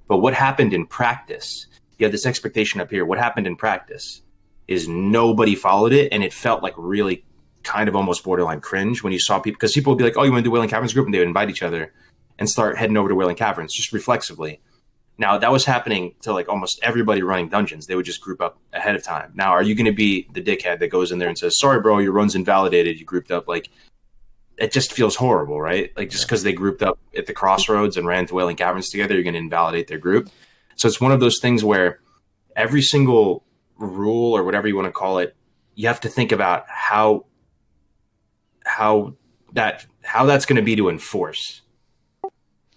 But what happened in practice, you have this expectation up here, what happened in practice is nobody followed it, and it felt like really kind of almost borderline cringe when you saw people, because people would be like, oh, you want to do Wailing Caverns group? And they would invite each other and start heading over to Wailing Caverns just reflexively. Now, that was happening to like almost everybody running dungeons. They would just group up ahead of time. Now, are you going to be the dickhead that goes in there and says, sorry, bro, your run's invalidated, you grouped up? Like, it just feels horrible, right? Like, just because they grouped up at the crossroads and ran to Wailing Caverns together, you're going to invalidate their group. So it's one of those things where every single rule or whatever you want to call it, you have to think about how that's going to be to enforce.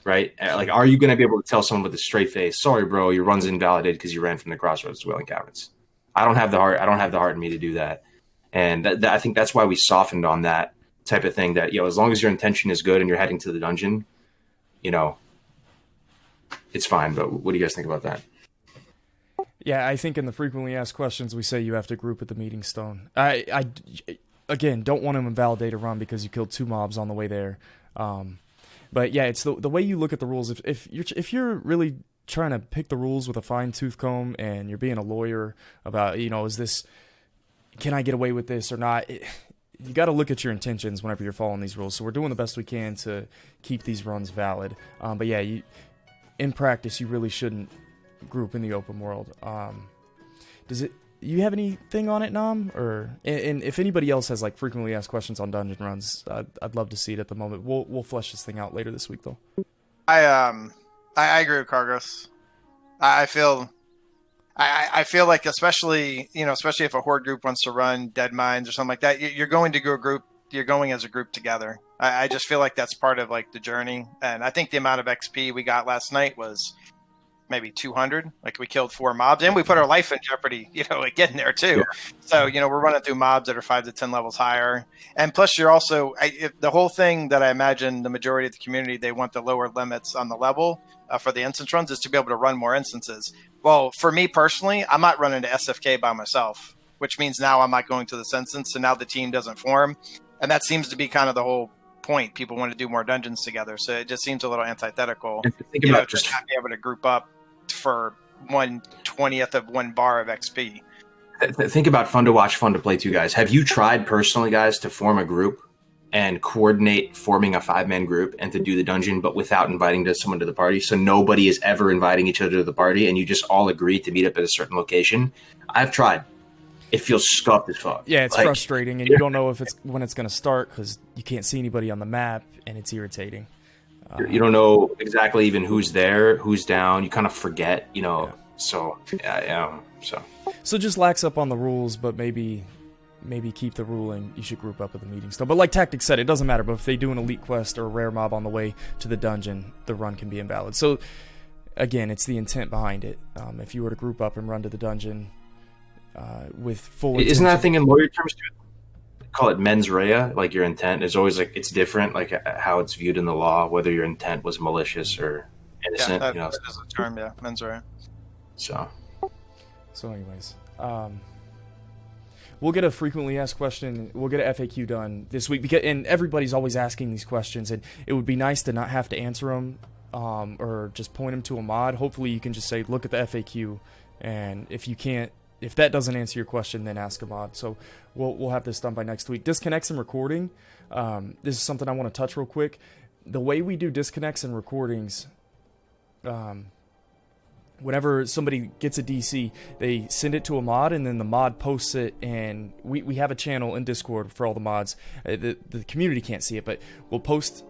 Right? Like, are you going to be able to tell someone with a straight face, sorry, bro, your run's invalidated because you ran from the crossroads to Wailing Caverns? I don't have the heart in me to do that. And I think that's why we softened on that type of thing, that, as long as your intention is good and you're heading to the dungeon, it's fine. But what do you guys think about that? Yeah, I think in the frequently asked questions, we say you have to group at the meeting stone. I again, don't want to invalidate a run because you killed 2 mobs on the way there. But yeah, it's the way you look at the rules. If you're really trying to pick the rules with a fine-tooth comb and you're being a lawyer about, can I get away with this or not? You got to look at your intentions whenever you're following these rules. So we're doing the best we can to keep these runs valid. But yeah, in practice, you really shouldn't group in the open world. You have anything on it, Nom? And if anybody else has like frequently asked questions on dungeon runs, I'd love to see it at the moment. We'll flesh this thing out later this week, though. I agree with Kargoz. I feel like especially if a horde group wants to run Dead Mines or something like that, you're going to go group. You're going as a group together. I just feel like that's part of like the journey. And I think the amount of XP we got last night was maybe 200. Like, we killed 4 mobs and we put our life in jeopardy, like getting there too. Yeah. So, we're running through mobs that are 5 to 10 levels higher. And plus you're also, the whole thing that I imagine the majority of the community, they want the lower limits on the level for the instance runs is to be able to run more instances. Well, for me personally, I'm not running to SFK by myself, which means now I'm not going to this instance. So now the team doesn't form. And that seems to be kind of the whole point. People want to do more dungeons together. So it just seems a little antithetical, think about just not be able to group up for 1/20th of 1 bar of XP. Think about fun to watch, fun to play too, guys. Have you tried personally, guys, to form a group and coordinate forming a 5-man group and to do the dungeon, but without inviting someone to the party? So nobody is ever inviting each other to the party, and you just all agree to meet up at a certain location. I've tried. It feels scuffed as fuck. Yeah, it's frustrating, and you don't know when it's going to start because you can't see anybody on the map, and it's irritating. You don't know exactly even who's there, who's down. You kind of forget, you know. Yeah. So just lax up on the rules, but maybe keep the ruling. You should group up at the meeting still. But like Tactic said, it doesn't matter. But if they do an elite quest or a rare mob on the way to the dungeon, the run can be invalid. So again, it's the intent behind it. If you were to group up and run to the dungeon with full intention. Isn't that a thing in lawyer terms too? Call it mens rea, like your intent is always like it's different, like how it's viewed in the law, whether your intent was malicious or innocent. Yeah, that is a term, yeah, mens rea. So anyways, we'll get a frequently asked question. We'll get an FAQ done this week and everybody's always asking these questions, and it would be nice to not have to answer them or just point them to a mod. Hopefully, you can just say, "Look at the FAQ," and if that doesn't answer your question, then ask a mod. So we'll have this done by next week. Disconnects and recording. This is something I want to touch real quick. The way we do disconnects and recordings, whenever somebody gets a DC, they send it to a mod, and then the mod posts it, and we have a channel in Discord for all the mods. The community can't see it, but we'll post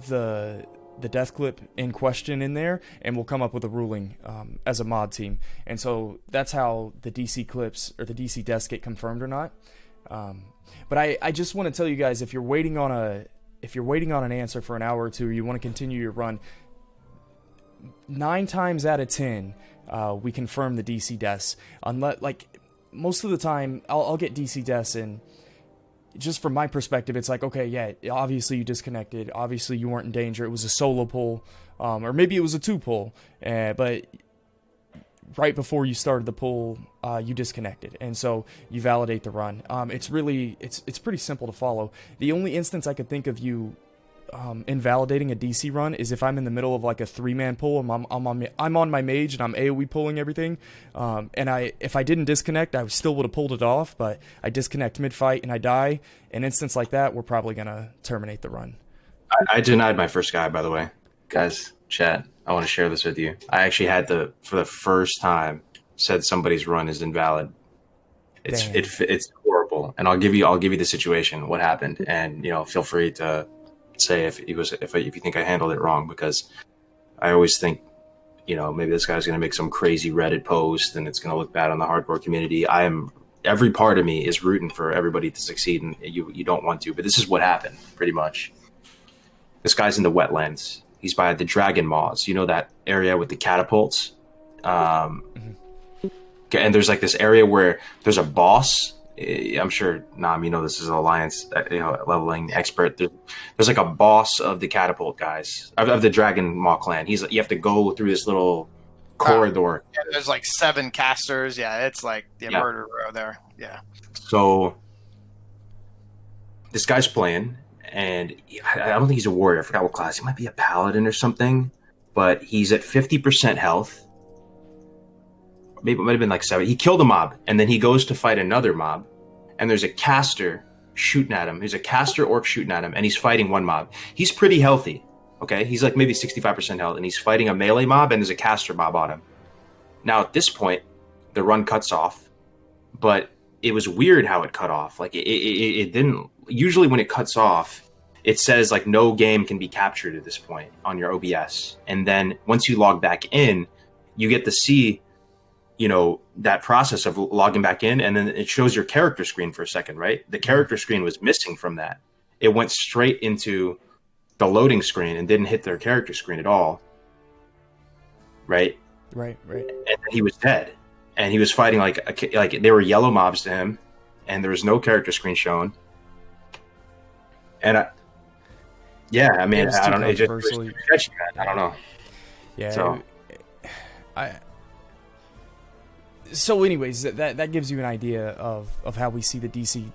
the death clip in question in there, and we'll come up with a ruling as a mod team. And so that's how the DC clips or the DC deaths get confirmed or not. But I just want to tell you guys, if you're waiting on an answer for an hour or two, or you want to continue your run, 9 times out of 10 we confirm the DC deaths. Unless, like, most of the time I'll get DC deaths, and just from my perspective, it's like, okay, yeah, obviously you disconnected, obviously you weren't in danger, it was a solo pull, or maybe it was a 2 pull, but right before you started the pull, you disconnected, and so you validate the run. It's pretty simple to follow. The only instance I could think of you invalidating a DC run is if I'm in the middle of like a 3-man pull, and I'm on my mage and I'm AoE pulling everything, and if I didn't disconnect, I still would have pulled it off, but I disconnect mid-fight and I die. An instance like that, we're probably gonna terminate the run. I denied my first guy, by the way. Guys, chat, I want to share this with you. I actually had for the first time, said somebody's run is invalid. It's horrible, and I'll give you the situation, what happened, and feel free to say if you think I handled it wrong, because I always think maybe this guy's gonna make some crazy Reddit post and it's gonna look bad on the hardcore community. Every part of me is rooting for everybody to succeed, and you don't want to, but this is what happened pretty much. This guy's in the wetlands. He's by the Dragon Maws, that area with the catapults. And there's like this area where there's a boss. I'm sure, Nam, this is an Alliance leveling expert. There's like a boss of the catapult guys, of the Dragon Maw clan. You have to go through this little corridor. Yeah, there's like 7 casters. Yeah, it's like the murder row there. Yeah. So this guy's playing, and I don't think he's a warrior. I forgot what class. He might be a paladin or something, but he's at 50% health. Maybe it might have been like 7. He killed a mob, and then he goes to fight another mob, and there's a caster shooting at him. There's a caster orc shooting at him, and he's fighting one mob. He's pretty healthy, okay? He's like maybe 65% health, and he's fighting a melee mob, and there's a caster mob on him. Now, at this point, the run cuts off, but it was weird how it cut off. Like, it didn't... Usually when it cuts off, it says, like, no game can be captured at this point on your OBS. And then once you log back in, you get to see... that process of logging back in, and then it shows your character screen for a second, right? The character screen was missing from that. It went straight into the loading screen and didn't hit their character screen at all. Right? Right. And he was dead. And he was fighting like there were yellow mobs to him, and there was no character screen shown. And I don't know. It just sketchy, man. I don't know. Yeah. So anyways, that gives you an idea of how we see the DC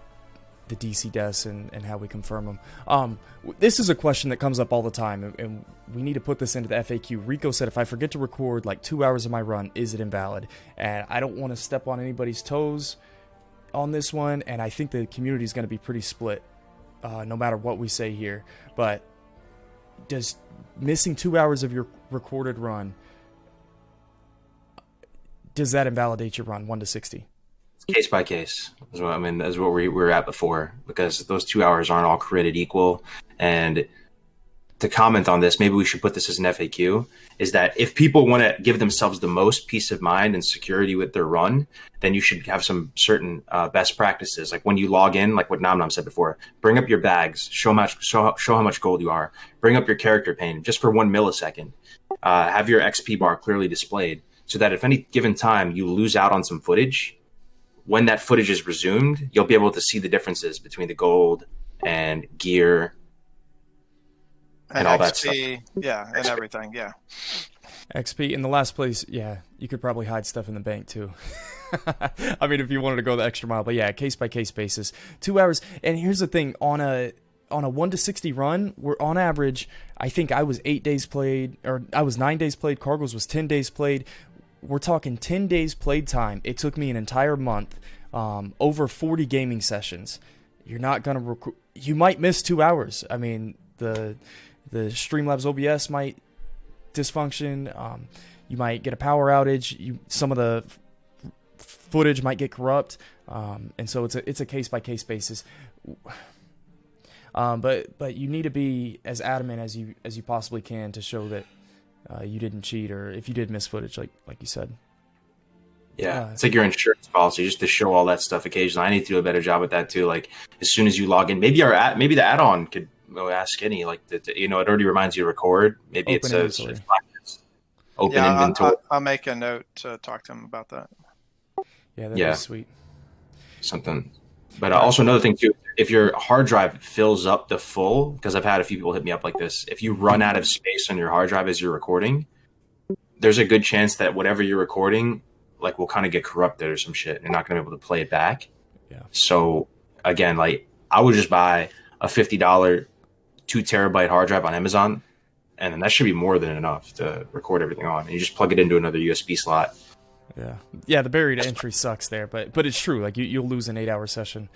the DC deaths and how we confirm them. This is a question that comes up all the time, and we need to put this into the FAQ. Rico said, if I forget to record like 2 hours of my run, is it invalid? And I don't want to step on anybody's toes on this one, and I think the community is going to be pretty split no matter what we say here. But does missing 2 hours of your recorded run, does that invalidate your run 1 to 60? Case by case is what is what we were at before, because those 2 hours aren't all created equal. And to comment on this, maybe we should put this as an FAQ, is that if people want to give themselves the most peace of mind and security with their run, then you should have some certain best practices. Like when you log in, like what Nomnom said before, bring up your bags, show how much gold you are, bring up your character pane just for 1 millisecond, have your XP bar clearly displayed, so that if any given time you lose out on some footage, when that footage is resumed, you'll be able to see the differences between the gold and gear and all that stuff. Yeah, and everything, yeah. XP in the last place, yeah, you could probably hide stuff in the bank too. I mean, if you wanted to go the extra mile, but yeah, case by case basis, 2 hours. And here's the thing: on a 1 to 60 run, we're on average. I think I was 8 days played, or I was 9 days played. Kargoz was 10 days played. We're talking 10 days played time. It took me an entire month, over 40 gaming sessions. You're not gonna you might miss 2 hours. I mean, the Streamlabs OBS might dysfunction. You might get a power outage. Some of the footage might get corrupt, and so it's a case by case basis. But you need to be as adamant as you possibly can to show that you didn't cheat, or if you did miss footage, like you said. Yeah, it's like your insurance policy, just to show all that stuff occasionally. I need to do a better job with that too. Like as soon as you log in, maybe the add-on could ask any, like it already reminds you to record. Maybe it says open inventory. I'll make a note to talk to him about that. Yeah, that'd be sweet. Something. But also another thing too, if your hard drive fills up to full, because I've had a few people hit me up like this, if you run out of space on your hard drive as you're recording, there's a good chance that whatever you're recording like will kind of get corrupted or some shit. You're not going to be able to play it back. Yeah. So again, like I would just buy a $50 2 terabyte hard drive on Amazon, and then that should be more than enough to record everything on. And you just plug it into another USB slot. Yeah, the barrier to entry sucks there, but it's true. Like you'll lose an 8-hour session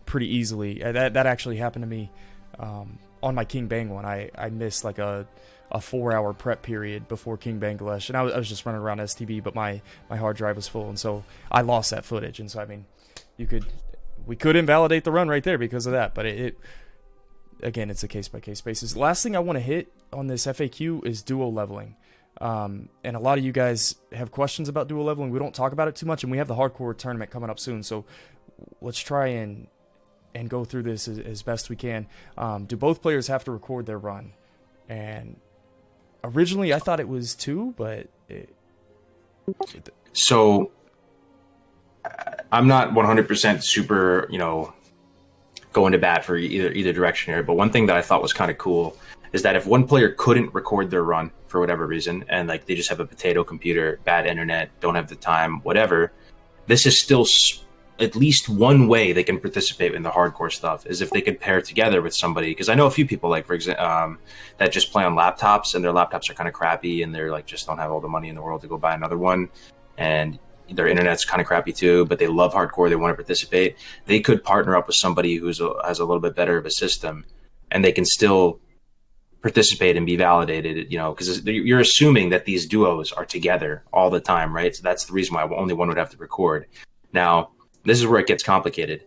pretty easily. That actually happened to me on my King Bang one. I missed like a 4-hour prep period before King Bangladesh, and I was just running around STB, but my hard drive was full, and so I lost that footage. And so I mean, we could invalidate the run right there because of that, but it again, it's a case by case basis. Last thing I want to hit on this FAQ is duo leveling. And a lot of you guys have questions about duo leveling. We don't talk about it too much, and we have the hardcore tournament coming up soon, so let's try and go through this as best we can. Do both players have to record their run? And originally I thought it was 2, but so I'm not 100% super, going to bat for either direction here, but one thing that I thought was kind of cool is that if one player couldn't record their run for whatever reason, and like they just have a potato computer, bad internet, don't have the time, whatever, this is still at least one way they can participate in the hardcore stuff, is if they could pair together with somebody. Because I know a few people, like for example, that just play on laptops, and their laptops are kind of crappy, and they're like just don't have all the money in the world to go buy another one, and their internet's kind of crappy too, but they love hardcore, they want to participate. They could partner up with somebody who has a little bit better of a system, and they can still participate and be validated, because you're assuming that these duos are together all the time, right? So that's the reason why only one would have to record. Now, this is where it gets complicated.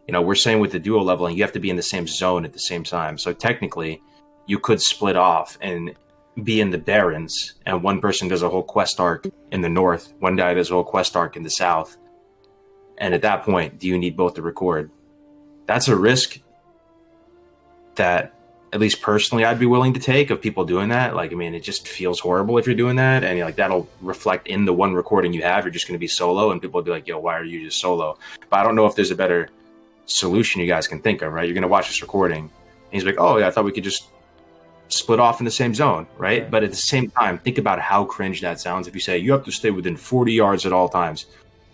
We're saying with the duo leveling, you have to be in the same zone at the same time. So technically, you could split off and be in the Barrens, and one person does a whole quest arc in the north, one guy does a whole quest arc in the south. And at that point, do you need both to record? That's a risk that, at least personally, I'd be willing to take of people doing that. Like, I mean, it just feels horrible if you're doing that, and like that'll reflect in the one recording you have. You're just going to be solo, and people will be like, "Yo, why are you just solo?" But I don't know if there's a better solution you guys can think of. Right? You're going to watch this recording, and he's like, "Oh yeah, I thought we could just split off in the same zone, right?" But at the same time, think about how cringe that sounds if you say you have to stay within 40 yards at all times.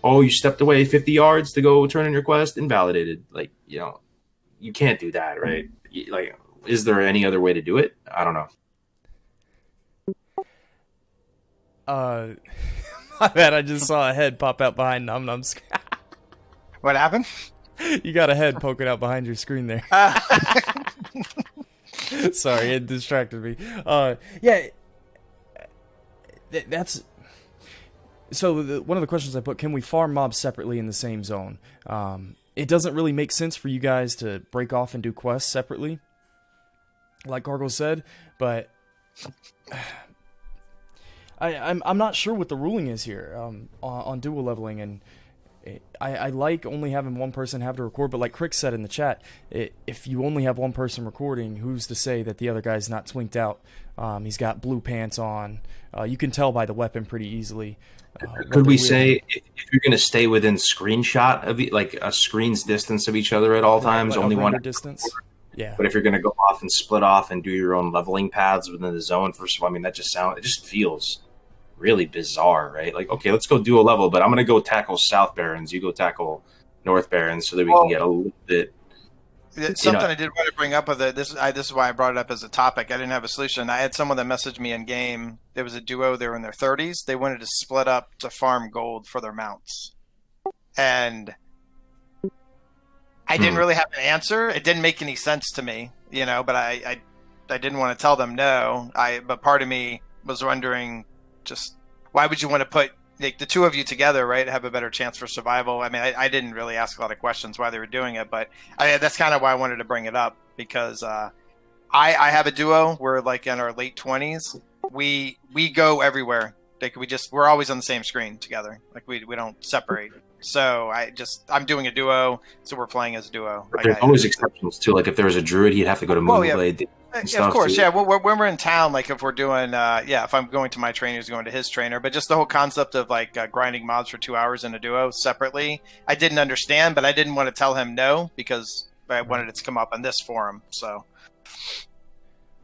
oh, you stepped away 50 yards to go turn in your quest, invalidated. Like, you can't do that, right? Like, is there any other way to do it? I don't know. My bad, I just saw a head pop out behind Nomnom's. What happened? You got a head poking out behind your screen there. Sorry, it distracted me. That's... So one of the questions I put, can we farm mobs separately in the same zone? It doesn't really make sense for you guys to break off and do quests separately, like Kargoz said, but I'm not sure what the ruling is here on dual leveling, and I like only having one person have to record, but like Crick said in the chat, if you only have one person recording, who's to say that the other guy's not twinked out? He's got blue pants on. You can tell by the weapon pretty easily. Could we say if you're going to stay within screenshot of like a screen's distance of each other at all times, like only one distance? Yeah. But if you're going to go off and split off and do your own leveling paths within the zone, first of all, I mean, it just feels really bizarre, right? Like, okay, let's go do a level, but I'm going to go tackle South Barrens. You go tackle North Barrens so that we can get a little bit. Something I did want to bring up with it. This is why I brought it up as a topic. I didn't have a solution. I had someone that messaged me in game. There was a duo. They were in their 30s. They wanted to split up to farm gold for their mounts, and I didn't really have an answer. It didn't make any sense to me, But I didn't want to tell them no. But part of me was wondering, just why would you want to put the two of you together, right? Have a better chance for survival. I mean, I didn't really ask a lot of questions why they were doing it, but that's kind of why I wanted to bring it up, because I have a duo. We're like in our late 20s. We go everywhere. Like we're always on the same screen together. Like we don't separate. So I'm doing a duo, so we're playing as a duo. But there's always exceptions too. Like if there was a druid, he'd have to go to Moonblade. Yeah, of course. Too. Yeah, when we're in town, like if we're doing, if I'm going to my trainer, he's going to his trainer. But just the whole concept of like grinding mobs for 2 hours in a duo separately, I didn't understand, but I didn't want to tell him no because I wanted it to come up on this forum. So.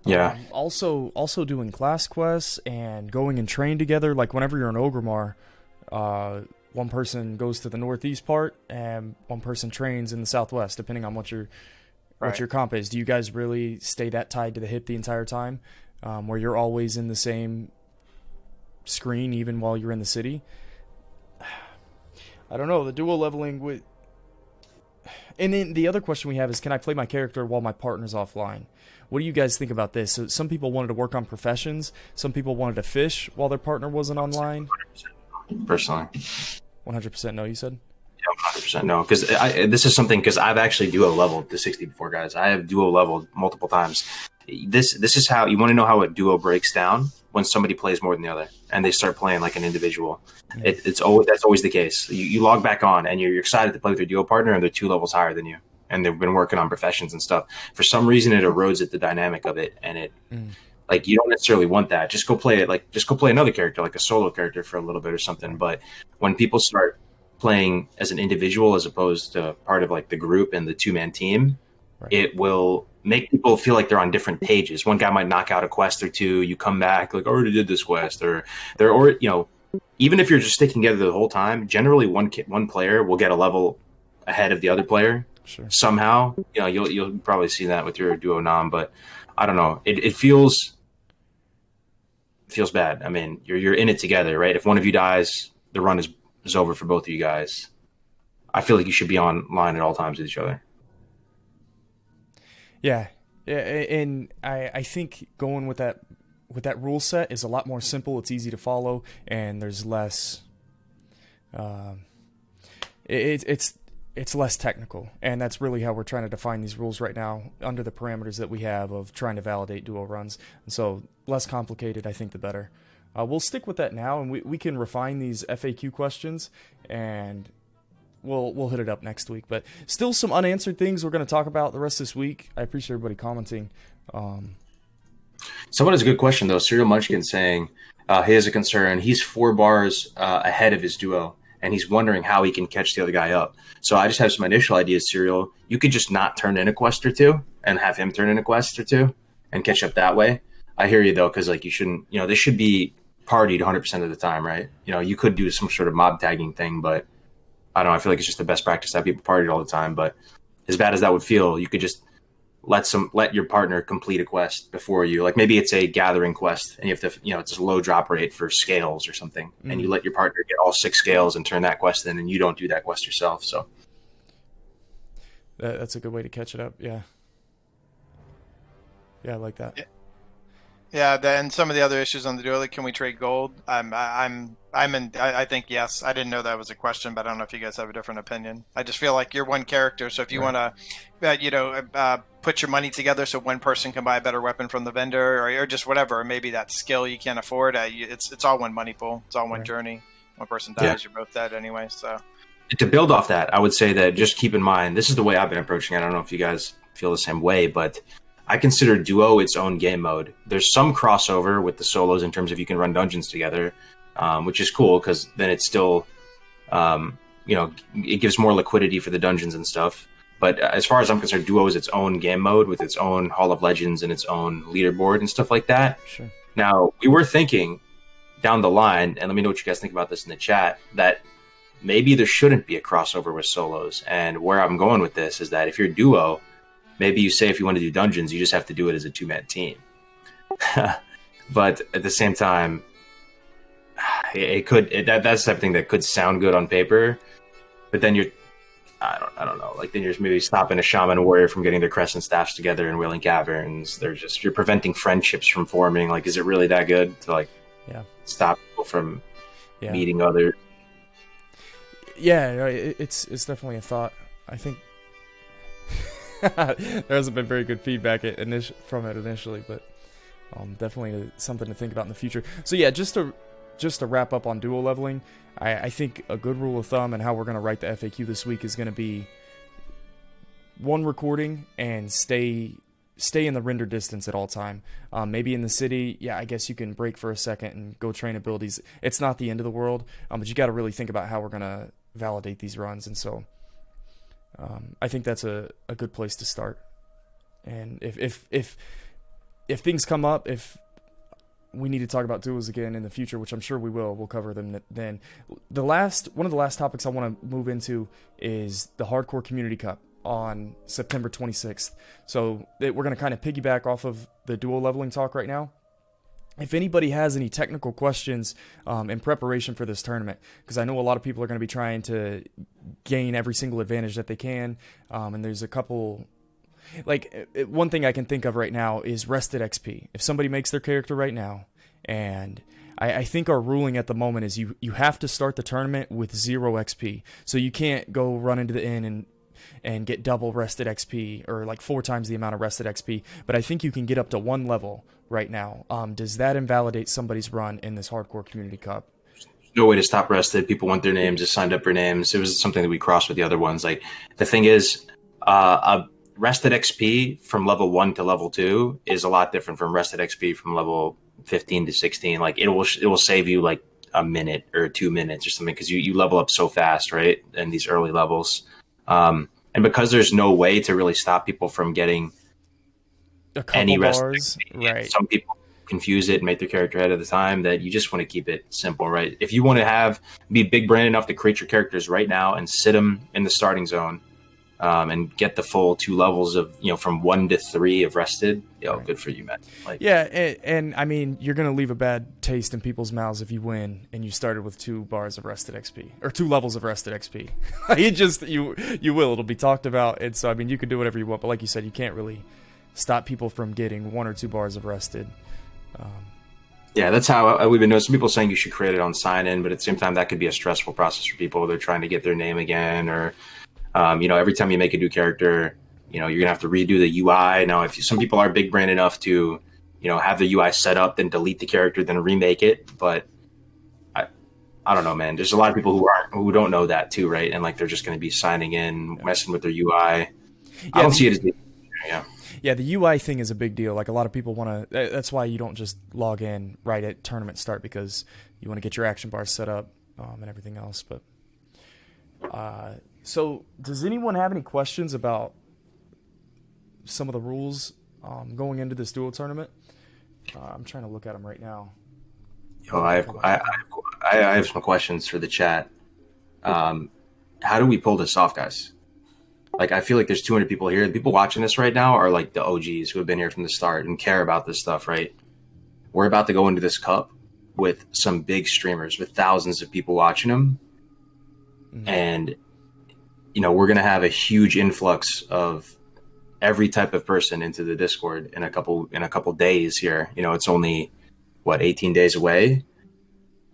Yeah. Also doing class quests and going and train together. Like whenever you're in Ogremar, one person goes to the northeast part and one person trains in the southwest, depending on what your comp is. Do you guys really stay that tied to the hip the entire time, where you're always in the same screen even while you're in the city? I don't know. The dual leveling with... And then the other question we have is, can I play my character while my partner's offline? What do you guys think about this? So some people wanted to work on professions. Some people wanted to fish while their partner wasn't online. Personally. 100% no, you said? Yeah, 100% no. Because this is something, because I've actually duo leveled to 60 before, guys. I have duo leveled multiple times. This is how, you want to know how a duo breaks down? When somebody plays more than the other and they start playing like an individual. That's always the case. You log back on and you're excited to play with your duo partner and they're 2 levels higher than you. And they've been working on professions and stuff. For some reason, it erodes at the dynamic of it. And like, you don't necessarily want that. Just go play another character, like a solo character for a little bit or something. But when people start playing as an individual, as opposed to part of like the group and the 2-man team, it will make people feel like they're on different pages. One guy might knock out a quest or two. You come back like, I already did this quest, or even if you're just sticking together the whole time, generally one player will get a level ahead of the other player. Sure. Somehow, you'll probably see that with your duo Nom, but I don't know. It feels bad. I mean, you're in it together, right? If one of you dies, the run is over for both of you guys. I feel like you should be online at all times with each other. Yeah, and I think going with that rule set is a lot more simple. It's easy to follow, and there's less. It's less technical, and that's really how we're trying to define these rules right now under the parameters that we have of trying to validate duo runs. And so less complicated, I think, the better. We'll stick with that now, and we can refine these FAQ questions, and we'll hit it up next week. But still some unanswered things we're going to talk about the rest of this week. I appreciate everybody commenting. Someone has a good question, though. Serial Munchkin saying he has a concern. He's 4 bars ahead of his duo, and he's wondering how he can catch the other guy up. So I just have some initial ideas, Serial. You could just not turn in a quest or 2 and have him turn in a quest or 2 and catch up that way. I hear you, though, because like you shouldn't, this should be partied 100% of the time, right? You could do some sort of mob tagging thing, but I don't know. I feel like it's just the best practice to have people party all the time. But as bad as that would feel, you could just let your partner complete a quest before you. Like maybe it's a gathering quest, and you have to, it's a low drop rate for scales or something, and you let your partner get all 6 scales and turn that quest in, and you don't do that quest yourself. So that's a good way to catch it up. Yeah, I like that. Yeah, and some of the other issues on the duel, like, can we trade gold? I think yes. I didn't know that was a question, but I don't know if you guys have a different opinion. I just feel like you're one character, so if you want to, put your money together so one person can buy a better weapon from the vendor, or just whatever, or maybe that skill you can't afford. It's all one money pool. It's all one journey. One person dies, you're both dead anyway. So to build off that, I would say that just keep in mind, this is the way I've been approaching it. I don't know if you guys feel the same way, but I consider duo its own game mode. There's some crossover with the solos in terms of you can run dungeons together, which is cool because then it's still, it gives more liquidity for the dungeons and stuff. But as far as I'm concerned, duo is its own game mode with its own Hall of Legends and its own leaderboard and stuff like that. Sure. Now, we were thinking down the line, and let me know what you guys think about this in the chat, that maybe there shouldn't be a crossover with solos. And where I'm going with this is that if you're duo, maybe you say if you want to do dungeons, you just have to do it as a 2-man team. But at the same time, that's the type of thing that could sound good on paper, but then I don't know. Like then you're maybe stopping a shaman warrior from getting their crescent staffs together in Wailing Caverns. You're preventing friendships from forming. Like, is it really that good to stop people from meeting others? Yeah, it's definitely a thought. I think there hasn't been very good feedback from it initially, but definitely something to think about in the future. So yeah, just to wrap up on dual leveling, I think a good rule of thumb and how we're going to write the FAQ this week is going to be one recording and stay in the render distance at all time. Maybe in the city, I guess you can break for a second and go train abilities. It's not the end of the world, but you got to really think about how we're going to validate these runs, and so I think that's a good place to start. And if things come up, if we need to talk about duels again in the future, which I'm sure we will, we'll cover them then. One of the last topics I want to move into is the Hardcore Community Cup on September 26th. So we're going to kind of piggyback off of the dual leveling talk right now. If anybody has any technical questions in preparation for this tournament, because I know a lot of people are going to be trying to gain every single advantage that they can, and there's a couple... Like, one thing I can think of right now is rested XP. If somebody makes their character right now, and I think our ruling at the moment is you have to start the tournament with 0 XP. So you can't go run into the inn and get double rested XP, or like 4 times the amount of rested XP. But I think you can get up to 1 level right now. Does that invalidate somebody's run in this Hardcore Community Cup? No way to stop rested. People want their names, just signed up for names. It was something that we crossed with the other ones. Like, the thing is, rested XP from level 1 to level 2 is a lot different from rested XP from level 15 to 16. Like, it will save you like a minute or 2 minutes or something, because you level up so fast, right, in these early levels. And because there's no way to really stop people from getting any rested XP, right? Some people confuse it and make their character ahead of the time, that you just want to keep it simple, right? If you want to be big brain enough to create your characters right now and sit them in the starting zone, and get the full 2 levels of, from 1 to 3 of rested, right. Good for you, man. Like, and I mean, you're going to leave a bad taste in people's mouths if you win and you started with 2 bars of rested XP, or 2 levels of rested XP. You will. It'll be talked about, and so, I mean, you can do whatever you want, but like you said, you can't really stop people from getting 1 or 2 bars of rested. Yeah, that's how we've been doing. Some people saying you should create it on sign-in, but at the same time, that could be a stressful process for people. They're trying to get their name again, or every time you make a new character, you're gonna have to redo the UI. Now, if some people are big brain enough to, have the UI set up, then delete the character, then remake it. But I don't know, man. There's a lot of people who don't know that too, right? And like, they're just gonna be signing in, messing with their UI. I don't see it as Yeah, the UI thing is a big deal. Like, a lot of people want to. That's why you don't just log in right at tournament start, because you want to get your action bars set up and everything else. But so, does anyone have any questions about some of the rules going into this duel tournament? I'm trying to look at them right now. I have some questions for the chat, and how do we pull this off, guys? Like, I feel like there's 200 people here. The people watching this right now are like the OGs who have been here from the start and care about this stuff, right? We're about to go into this cup with some big streamers with thousands of people watching them. And, you know, we're going to have a huge influx of every type of person into the Discord in a couple days here. You know, it's only, 18 days away.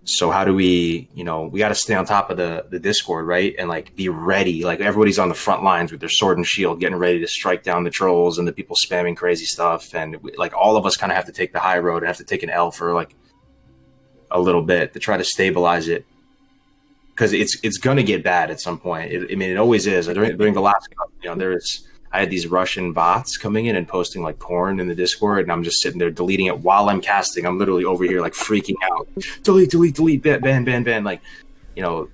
So how do we, you know, we got to stay on top of the Discord, right? And like be ready. Like everybody's on the front lines with their sword and shield, getting ready to strike down the trolls and the people spamming crazy stuff. And like all of us kind of have to take the high road and have to take an L for like a little bit to try to stabilize it. Because it's going to get bad at some point. It always is. During the last, you know, I had these Russian bots coming in and posting like porn in the Discord, and I'm just sitting there deleting it while I'm casting. I'm literally over here like freaking out. Delete, ban. Like, you know,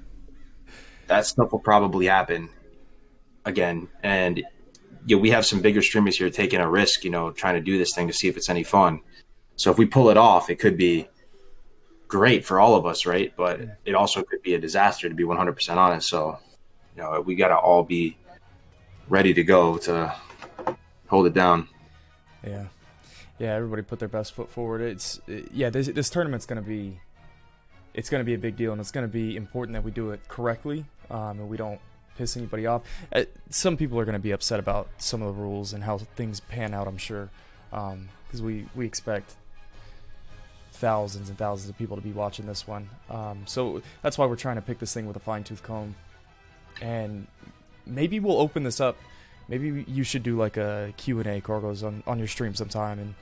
that stuff will probably happen again. And you know, we have some bigger streamers here taking a risk, you know, trying to do this thing to see if it's any fun. So if we pull it off, it could be great for all of us, right? But it also could be a disaster, to be 100% honest. So, you know, we got to all be ready to go to hold it down. Yeah, everybody put their best foot forward. This tournament's going to be a big deal, and it's going to be important that we do it correctly, and we don't piss anybody off. Some people are going to be upset about some of the rules and how things pan out, I'm sure, because we expect thousands and thousands of people to be watching this one. So that's why we're trying to pick this thing with a fine-tooth comb. And maybe we'll open this up. Maybe you should do like a Q&A, Kargoz, on your stream sometime, and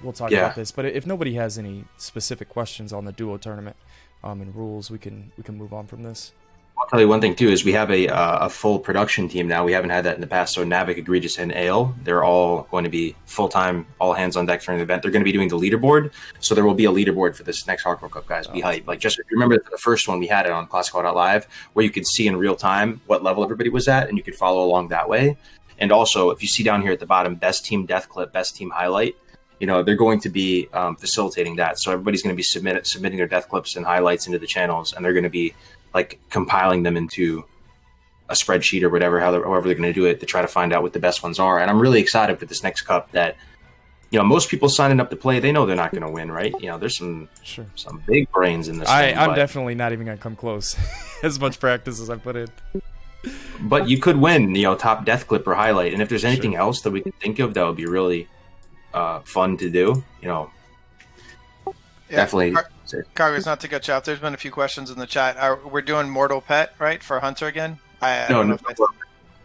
we'll talk about this. But if nobody has any specific questions on the duo tournament and rules, we can move on from this. I'll tell you one thing too is we have a full production team now. We haven't had that in the past. So Navik, Egregious, and Ale, they're all going to be full-time, all hands on deck during the event. They're going to be doing the leaderboard. So there will be a leaderboard for this next Hardcore Cup, guys. Be hyped. Like, just if you remember the first one, we had it on Classical.live where you could see in real time what level everybody was at, and you could follow along that way. And also, if you see down here at the bottom, best team death clip, best team highlight, you know, they're going to be facilitating that. So everybody's going to be submitting their death clips and highlights into the channels, and they're going to be like compiling them into a spreadsheet or whatever, however they're going to do it, to try to find out what the best ones are. And I'm really excited for this next cup that, you know, most people signing up to play, they know they're not going to win, right? You know, there's some big brains in this thing. I'm definitely not even going to come close as much practice as I put in. But you could win, you know, top death clip or highlight. And if there's anything else that we can think of that would be really fun to do, you know, definitely. Kargoz, not to cut you off, there's been a few questions in the chat. We're doing Mortal Pet, right, for Hunter again? No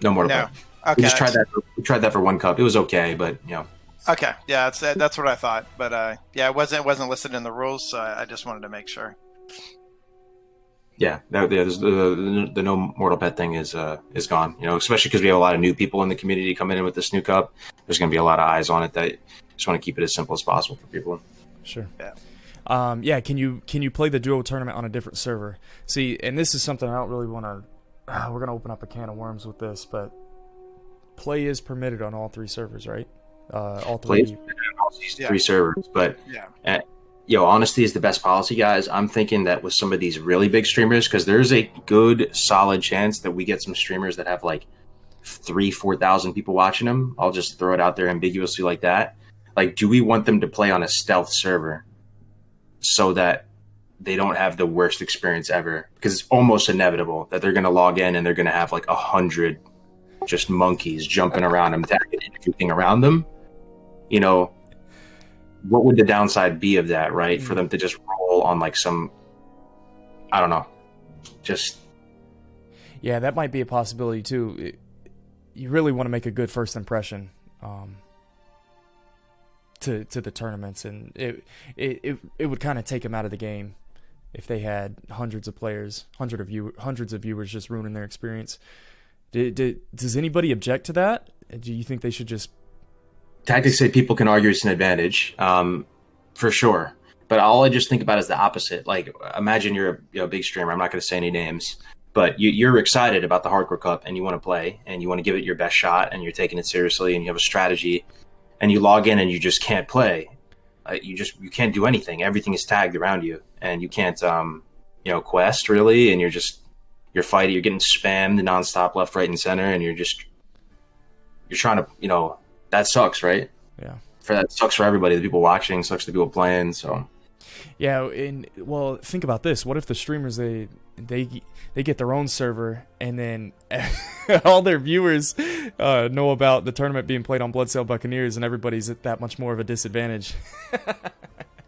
Mortal Pet. Okay, we tried that. We tried that for one cup. It was okay, but you know. Okay, yeah, that's what I thought. But yeah, it wasn't listed in the rules, so I just wanted to make sure. Yeah, the no Mortal Pet thing is gone. You know, especially because we have a lot of new people in the community coming in with this new cup. There's going to be a lot of eyes on it. That just want to keep it as simple as possible for people. Sure. Yeah. Can you play the duo tournament on a different server? See, and this is something I don't really want to. We're gonna open up a can of worms with this, but play is permitted on all three servers, right? All three. Play is permitted on all these three servers, but honesty is the best policy, guys. I'm thinking that with some of these really big streamers, because there's a good, solid chance that we get some streamers that have like 3,000-4,000 people watching them. I'll just throw it out there ambiguously like that. Like, do we want them to play on a stealth server so that they don't have the worst experience ever? Because it's almost inevitable that they're going to log in and they're going to have like 100 just monkeys jumping around them, attacking everything around them. You know, what would the downside be of that, right? For them to just roll on like some, I don't know, just. Yeah, that might be a possibility too. You really want to make a good first impression to the tournaments, and it would kind of take them out of the game if they had hundreds of players, hundreds of viewers just ruining their experience. Does anybody object to that? Do you think they should just? Tactics say people can argue it's an advantage, for sure. But all I just think about is the opposite. Like, imagine you're a big streamer. I'm not going to say any names, but you're excited about the Hardcore Cup and you want to play and you want to give it your best shot and you're taking it seriously and you have a strategy, and you log in and you just can't play. You can't do anything. Everything is tagged around you, and you can't quest really, and you're just you're fighting, you're getting spammed nonstop, left, right, and center, and you're trying to, that sucks, right? Yeah. That sucks for everybody. The people watching, sucks for the people playing. So. Yeah, and well, think about this. What if the streamers they get their own server, and then all their viewers know about the tournament being played on Bloodsail Buccaneers, and everybody's at that much more of a disadvantage.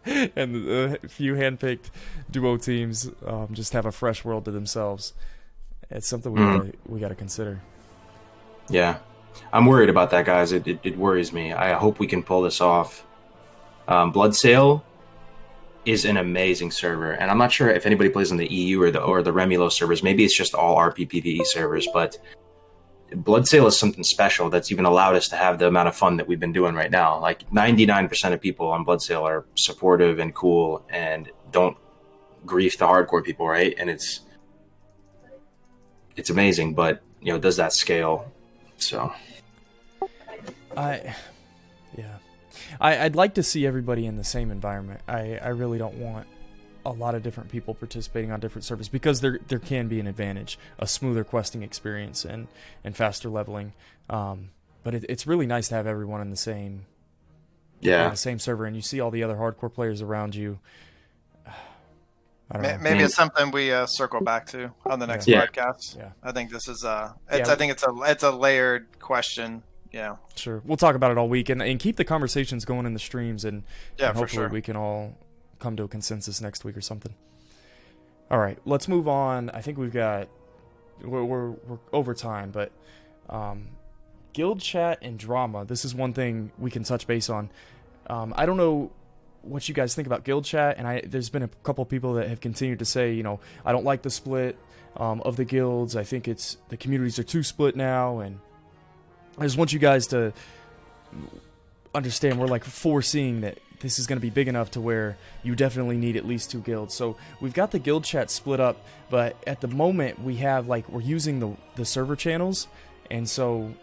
And a few handpicked duo teams just have a fresh world to themselves. It's something we got to consider. Yeah, I'm worried about that, guys. It worries me. I hope we can pull this off. Bloodsail is an amazing server, and I'm not sure if anybody plays on the EU or the Remulo servers. Maybe it's just all RPPVE servers, but Bloodsail is something special that's even allowed us to have the amount of fun that we've been doing right now. Like 99% of people on Bloodsail are supportive and cool and don't grief the hardcore people, right? And it's amazing, but does that scale? So I'd like to see everybody in the same environment. I really don't want a lot of different people participating on different servers, because there can be an advantage, a smoother questing experience and faster leveling. But it's really nice to have everyone in the same on the same server, and you see all the other hardcore players around you. I don't know. Maybe it's something we circle back to on the next podcast. Yeah. I think this is I think it's a layered question. Yeah. Sure. We'll talk about it all week and keep the conversations going in the streams, and hopefully we can all come to a consensus next week or something. All right, let's move on. I think we're over time, but guild chat and drama. This is one thing we can touch base on. I don't know what you guys think about guild chat, and there's been a couple people that have continued to say, I don't like the split of the guilds. I think the communities are too split now, and I just want you guys to understand we're foreseeing that this is going to be big enough to where you definitely need at least 2 guilds. So we've got the guild chat split up, but at the moment we have we're using the server channels, and so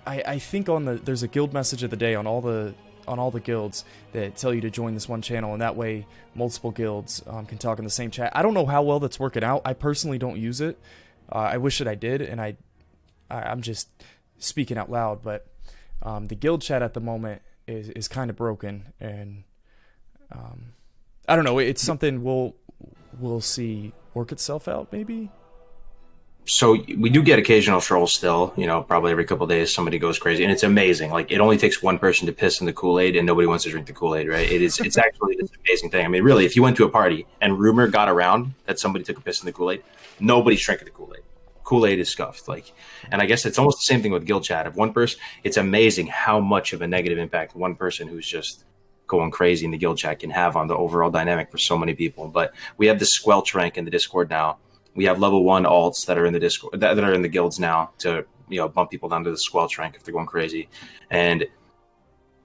I think there's a guild message of the day on all the guilds that tell you to join this one channel, and that way multiple guilds can talk in the same chat. I don't know how well that's working out. I personally don't use it. I wish that I did, and I'm just speaking out loud, but the guild chat at the moment is kind of broken, and I don't know. It's something we'll see work itself out, maybe. So we do get occasional trolls still. Probably every couple of days somebody goes crazy, and it's amazing. It only takes one person to piss in the Kool-Aid, and nobody wants to drink the Kool-Aid, right? It's actually this amazing thing. I mean, really, if you went to a party and rumor got around that somebody took a piss in the Kool-Aid, nobody's drinking the Kool-Aid. Kool-Aid is scuffed. And I guess it's almost the same thing with guild chat. If one person, it's amazing how much of a negative impact one person who's just going crazy in the guild chat can have on the overall dynamic for so many people. But we have the squelch rank in the Discord now. We have level 1 alts that are in the Discord that are in the guilds now to bump people down to the squelch rank if they're going crazy. And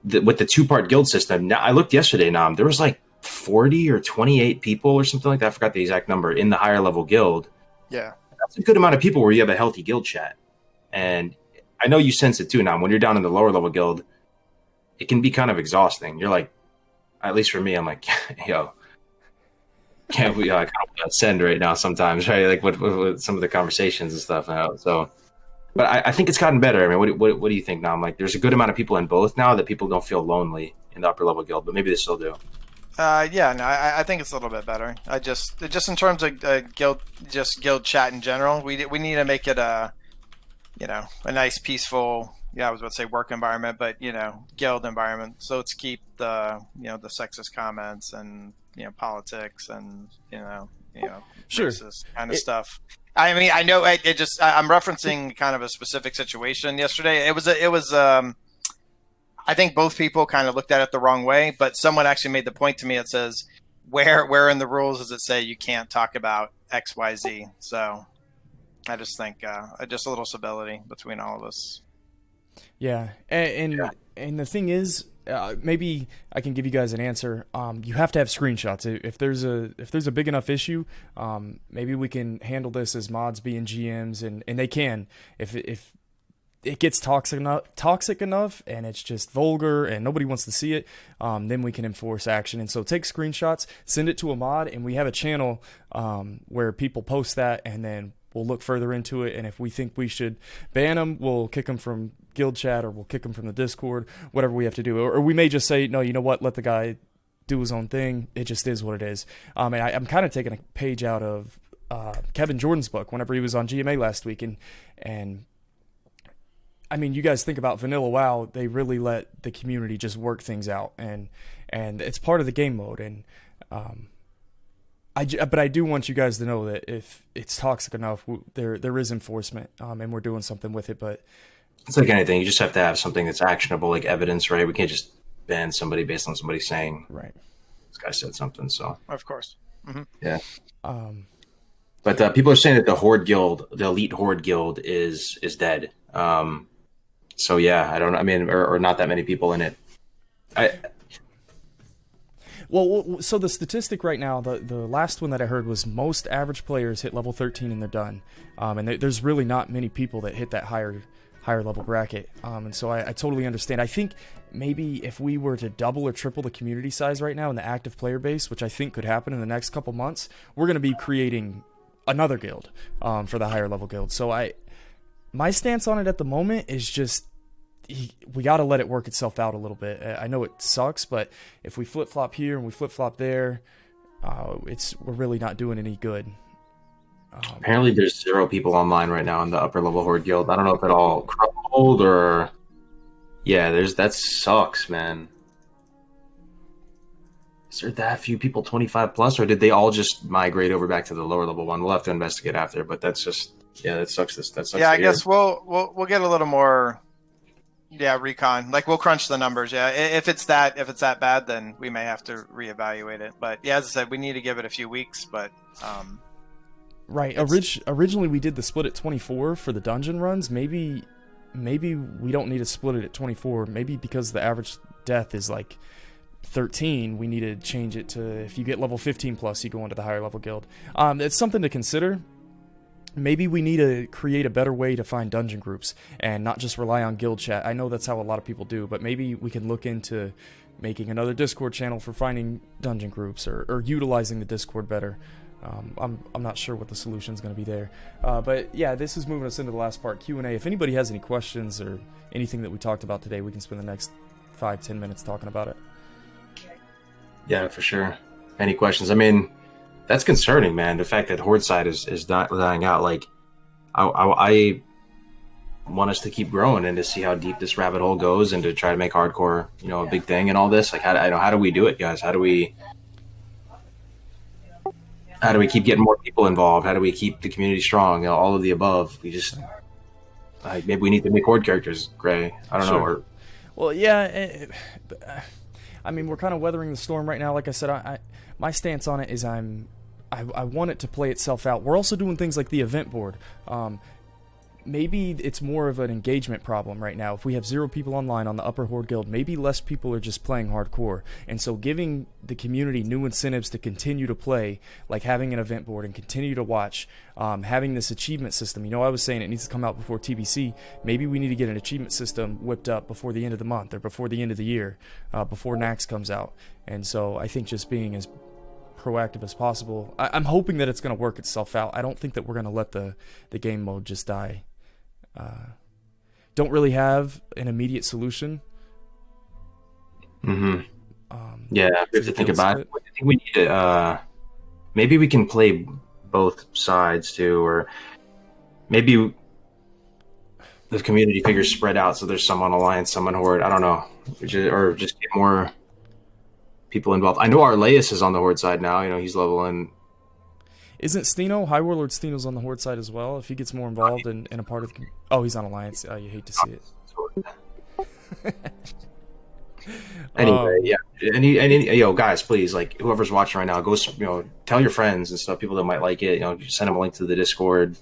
with the 2-part guild system, now I looked yesterday. Now there was 40 or 28 people or something like that. I forgot the exact number in the higher level guild. Yeah. That's a good amount of people where you have a healthy guild chat. And I know you sense it too now. When you're down in the lower level guild, it can be kind of exhausting. You're at least for me, I'm can't we kind of send right now sometimes, right? With some of the conversations and stuff. So, but I think it's gotten better. I mean, what do you think now? I'm there's a good amount of people in both now that people don't feel lonely in the upper level guild, but maybe they still do. I think it's a little bit better. Just in terms of guild chat in general, we need to make it a nice, peaceful, I was about to say work environment, but guild environment. So let's keep the the sexist comments and politics and sure, racist kind of stuff. I mean, I know I'm referencing kind of a specific situation yesterday. It was I think both people kind of looked at it the wrong way, but someone actually made the point to me. It says, where in the rules does it say you can't talk about X, Y, Z? So I just think just a little civility between all of us. Yeah. And the thing is, maybe I can give you guys an answer. You have to have screenshots. If there's a big enough issue, maybe we can handle this as mods being GMs, and they can. If it gets toxic enough and it's just vulgar and nobody wants to see it, then we can enforce action. And so take screenshots, send it to a mod, and we have a channel where people post that, and then we'll look further into it, and if we think we should ban him, we'll kick him from guild chat, or we'll kick him from the Discord, whatever we have to do. Or we may just say, no, you know what, let the guy do his own thing. It just is what it is. And I'm kind of taking a page out of Kevin Jordan's book whenever he was on GMA last week, and I mean, you guys think about Vanilla WoW, they really let the community just work things out, and it's part of the game mode, and but I do want you guys to know that if it's toxic enough, there is enforcement, and we're doing something with it. But it's like anything, you just have to have something that's actionable, like evidence, right? We can't just ban somebody based on somebody saying, right, this guy said something. So Of course. Mm-hmm. yeah. But people are saying that the Horde Guild, the Elite Horde Guild, is dead. So yeah, I don't know. I mean, or not that many people in it. Well, so the statistic right now, the last one that I heard was most average players hit level 13 and they're done. And there's really not many people that hit that higher level bracket. And so I totally understand. I think maybe if we were to double or triple the community size right now in the active player base, which I think could happen in the next couple months, we're going to be creating another guild for the higher level guild. So my stance on it at the moment is just, we got to let it work itself out a little bit. I know it sucks, but if we flip-flop here and we flip-flop there, we're really not doing any good. Apparently there's 0 people online right now in the upper level Horde Guild. I don't know if it all crumbled or... Yeah, that sucks, man. Is there that few people 25 plus, or did they all just migrate over back to the lower level one? We'll have to investigate after, but that's just... Yeah, that sucks. That sucks. Yeah, I guess we'll get a little more... Yeah, recon. Like, we'll crunch the numbers. Yeah, if it's that bad, then we may have to reevaluate it. But yeah, as I said, we need to give it a few weeks. But right. Originally, we did the split at 24 for the dungeon runs. Maybe we don't need to split it at 24. Maybe because the average death is like 13, we need to change it to, if you get level 15 plus, you go into the higher level guild. It's something to consider. Maybe we need to create a better way to find dungeon groups and not just rely on guild chat. I know that's how a lot of people do, but maybe we can look into making another Discord channel for finding dungeon groups, or utilizing the Discord better. I'm not sure what the solution is going to be there. But yeah, this is moving us into the last part, Q&A. If anybody has any questions or anything that we talked about today, we can spend the next 5-10 minutes talking about it. Yeah, for sure. Any questions? I mean... That's concerning, man. The fact that Horde side is dying out. Like, I want us to keep growing and to see how deep this rabbit hole goes, and to try to make hardcore, a big thing and all this. Like, how do we do it, guys? How do we keep getting more people involved? How do we keep the community strong? All of the above. We just maybe we need to make Horde characters, Gray. I don't know. Well, yeah. I mean, we're kind of weathering the storm right now. Like I said, my stance on it is I want it to play itself out. We're also doing things like the event board. Maybe it's more of an engagement problem right now. If we have 0 people online on the upper Horde Guild, maybe less people are just playing hardcore. And so giving the community new incentives to continue to play, like having an event board and continue to watch, having this achievement system. I was saying it needs to come out before TBC. Maybe we need to get an achievement system whipped up before the end of the month, or before the end of the year, before Nax comes out. And so I think just being as proactive as possible. I'm hoping that it's going to work itself out. I don't think that we're going to let the game mode just die. Don't really have an immediate solution. Mm-hmm. Yeah, we have to think about it. I think we need to, maybe we can play both sides too, or maybe the community figures spread out so there's some on Alliance, some on Horde. I don't know, or just get more people involved. I know Arleus is on the Horde side now. He's leveling. Isn't Steno? High Warlord Steno's on the Horde side as well. If he gets more involved in a part of the... Oh, he's on Alliance. You hate to see it. Anyway, yeah. Any guys, please, like, whoever's watching right now, go, tell your friends and stuff, people that might like it. Send them a link to the Discord.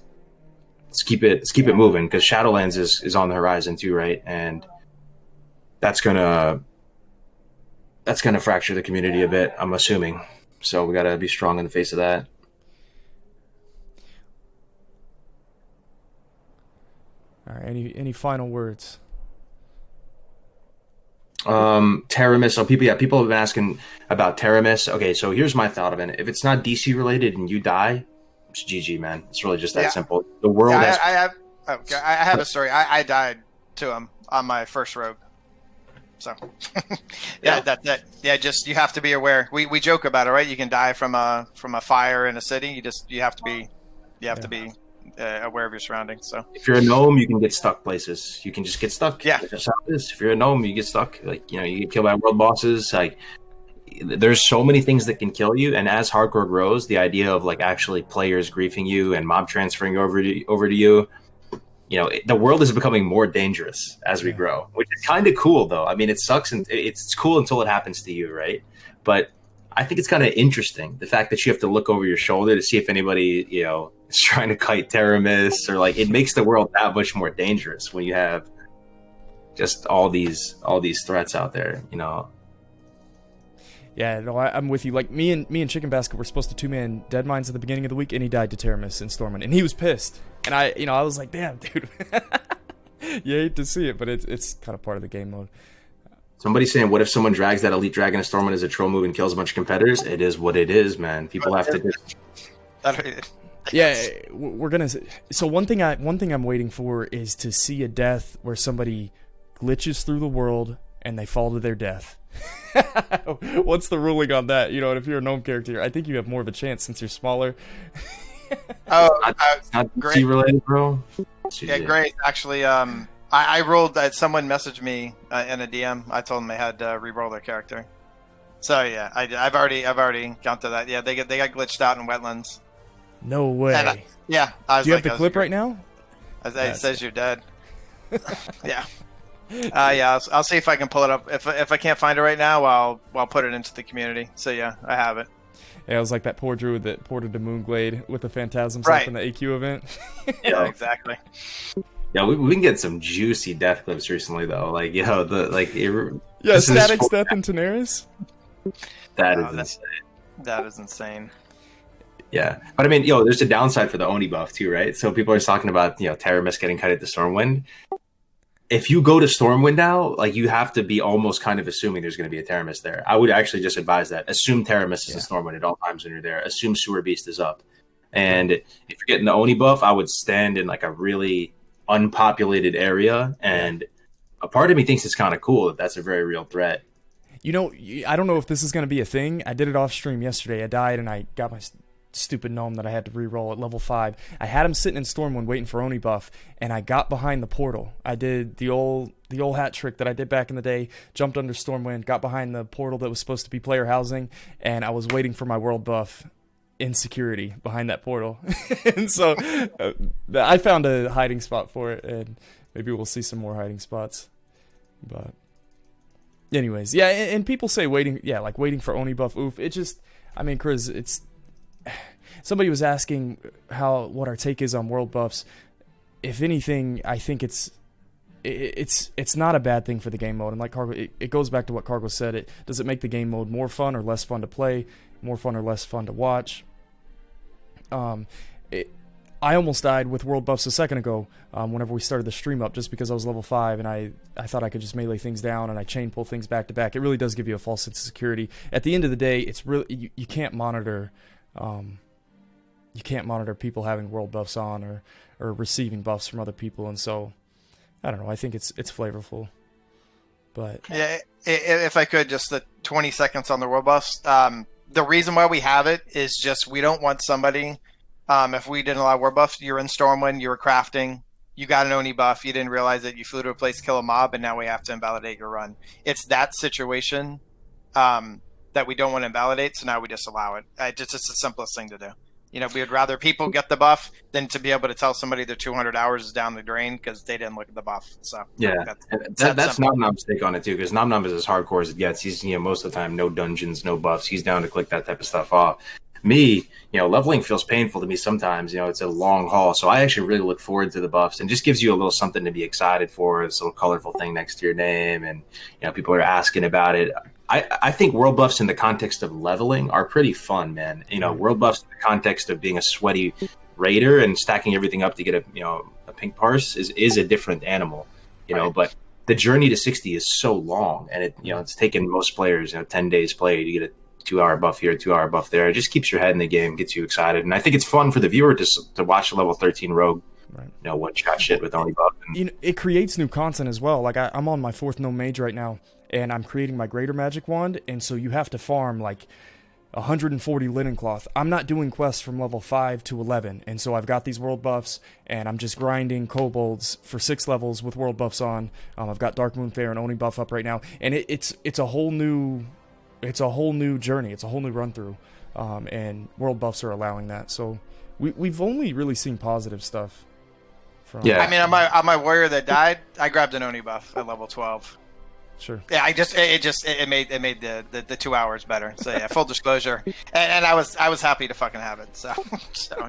Let's keep it moving, because Shadowlands is on the horizon too, right? And that's gonna fracture the community a bit, I'm assuming. So we gotta be strong in the face of that. All right. Any final words? Terramis. So people have been asking about Terramis. Okay, so here's my thought of it. If it's not DC related and you die, It's GG, man. It's really just that Yeah. simple. The world Yeah, has. I have a story. I died to him on my first rogue. So, that's it. Yeah, just you have to be aware. We joke about it, right? You can die from a fire in a city. You have to be aware of your surroundings. So If you're a gnome, you can get stuck places. You can just get stuck. Yeah. That's how it is. If you're a gnome, you get stuck. Like, you get killed by world bosses. Like, there's so many things that can kill you. And as hardcore grows, the idea of like actually players griefing you and mob transferring over to you, the world is becoming more dangerous as we grow, which is kind of cool though. I mean, it sucks and it's cool until it happens to you, right? But I think it's kind of interesting, the fact that you have to look over your shoulder to see if anybody, is trying to kite Teramis, or like, it makes the world that much more dangerous when you have just all these threats out there, Yeah, no, I'm with you. Like me and Chicken Basket were supposed to 2-man Dead Mines at the beginning of the week, and he died to Teramis in Stormwind, and he was pissed. And I was like, damn, dude, you hate to see it, but it's kind of part of the game mode. Somebody's saying, what if someone drags that elite dragon of Stormwind as a troll move and kills a bunch of competitors? It is what it is, man. People have to. Yeah, we're gonna. So one thing I'm waiting for is to see a death where somebody glitches through the world and they fall to their death. What's the ruling on that? And if you're a gnome character, I think you have more of a chance since you're smaller. Not Great. related, bro. Yeah, great. Actually, I rolled. Someone messaged me in a DM. I told them they had to re-roll their character. So yeah, I've already gone through that. Yeah, they got glitched out in wetlands. No way. And I was Do you like, have the clip right now? It says you're dead. Yeah. I'll see if I can pull it up. If I can't find it right now, I'll put it into the community. So yeah, I have it. Yeah, it was like that poor druid that ported to Moonglade with the Phantasm Right. stuff in the AQ event. Yeah, exactly. Yeah, we can get some juicy death clips recently though. Like, Yeah, this is Static's death in Tenaris. that No, is insane. That is insane. Yeah, but I mean, there's a downside for the Oni buff too, right? So people are talking about Teramis getting cut at the Stormwind. If you go to Stormwind now, like, you have to be almost kind of assuming there's going to be a Teramis there. I would actually just advise that. Assume Teramis is a Stormwind at all times when you're there. Assume Sewer Beast is up. And if you're getting the Oni buff, I would stand in like a really unpopulated area. And a part of me thinks it's kind of cool that that's a very real threat. I don't know if this is going to be a thing. I did it off stream yesterday. I died and I got my stupid gnome that I had to re-roll at level 5. I had him sitting in Stormwind waiting for Oni buff, and I got behind the portal. I did the old hat trick that I did back in the day, jumped under Stormwind, got behind the portal that was supposed to be player housing, and I was waiting for my world buff in security behind that portal. And so I found a hiding spot for it, and maybe we'll see some more hiding spots. But anyways, yeah, and people say waiting for Oni buff, oof. It just, I mean, Chris, it's... Somebody was asking what our take is on world buffs. If anything, I think it's not a bad thing for the game mode. And like Kargoz, it goes back to what Kargoz said. Does it make the game mode more fun or less fun to play? More fun or less fun to watch? I almost died with world buffs a second ago whenever we started the stream up, just because I was level 5 and I thought I could just melee things down and I chain pull things back to back. It really does give you a false sense of security. At the end of the day, it's really you can't monitor people having world buffs on or receiving buffs from other people, and so I don't know. I think it's flavorful, but Yeah, if I could, just the 20 seconds on the world buffs. The reason why we have it is just we don't want somebody. If we didn't allow world buffs, you're in Stormwind, you were crafting, you got an Oni buff, you didn't realize it, you flew to a place, kill a mob, and now we have to invalidate your run. It's that situation that we don't want to invalidate, so now we just allow it. It's the simplest thing to do. We would rather people get the buff than to be able to tell somebody their 200 hours is down the drain because they didn't look at the buff. So Yeah, that's Nomnom's take on it too, because Nomnom is as hardcore as it gets. He's most of the time no dungeons, no buffs. He's down to click that type of stuff off. Me, leveling feels painful to me sometimes. It's a long haul, so I actually really look forward to the buffs, and just gives you a little something to be excited for. This little colorful thing next to your name, and people are asking about it. I think world buffs in the context of leveling are pretty fun, man. World buffs in the context of being a sweaty raider and stacking everything up to get a pink parse is a different animal, Right. But the journey to 60 is so long, and it's taken most players 10 days play to get 2-hour buff here, 2-hour buff there. It just keeps your head in the game, gets you excited, and I think it's fun for the viewer to watch a level 13 rogue, one shot shit with only buff. And, it creates new content as well. Like I'm on my 4th Gnome Mage right now, and I'm creating my Greater Magic Wand, and so you have to farm like 140 linen cloth. I'm not doing quests from level 5 to 11, and so I've got these world buffs, and I'm just grinding kobolds for 6 levels with world buffs on. I've got Dark Moon Fair and Oni buff up right now, and it's a whole new journey. It's a whole new run through, and world buffs are allowing that. So we've only really seen positive stuff. Yeah. I mean, on my warrior that died, I grabbed an Oni buff at level 12. Sure. Yeah, it made the 2 hours better. So yeah, full disclosure, and I was happy to fucking have it. So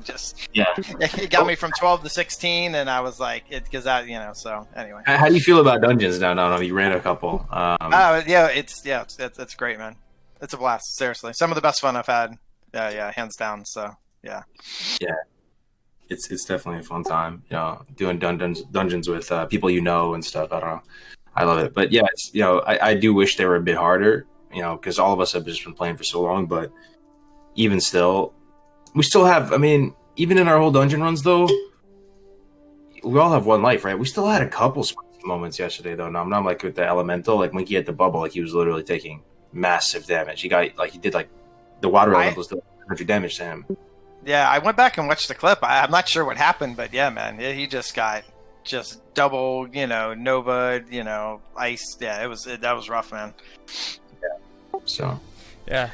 just it got me from 12 to 16, and I was like, because that So anyway, how do you feel about dungeons now? No, you ran a couple. It's great, man. It's a blast. Seriously, some of the best fun I've had. Yeah, hands down. So yeah. It's definitely a fun time. Doing dungeons with people and stuff. I don't know. I love it. But yeah, I do wish they were a bit harder, because all of us have just been playing for so long. But even still, we still have, even in our whole dungeon runs, though, we all have one life, right? We still had a couple spicy moments yesterday, though. Not like with the elemental, like Winky at the bubble, like he was literally taking massive damage. He did the water elementals did 100 damage to him. Yeah, I went back and watched the clip. I'm not sure what happened, but yeah, man, he just got double, Nova, ice. Yeah, that was rough, man. Yeah. So. Yeah,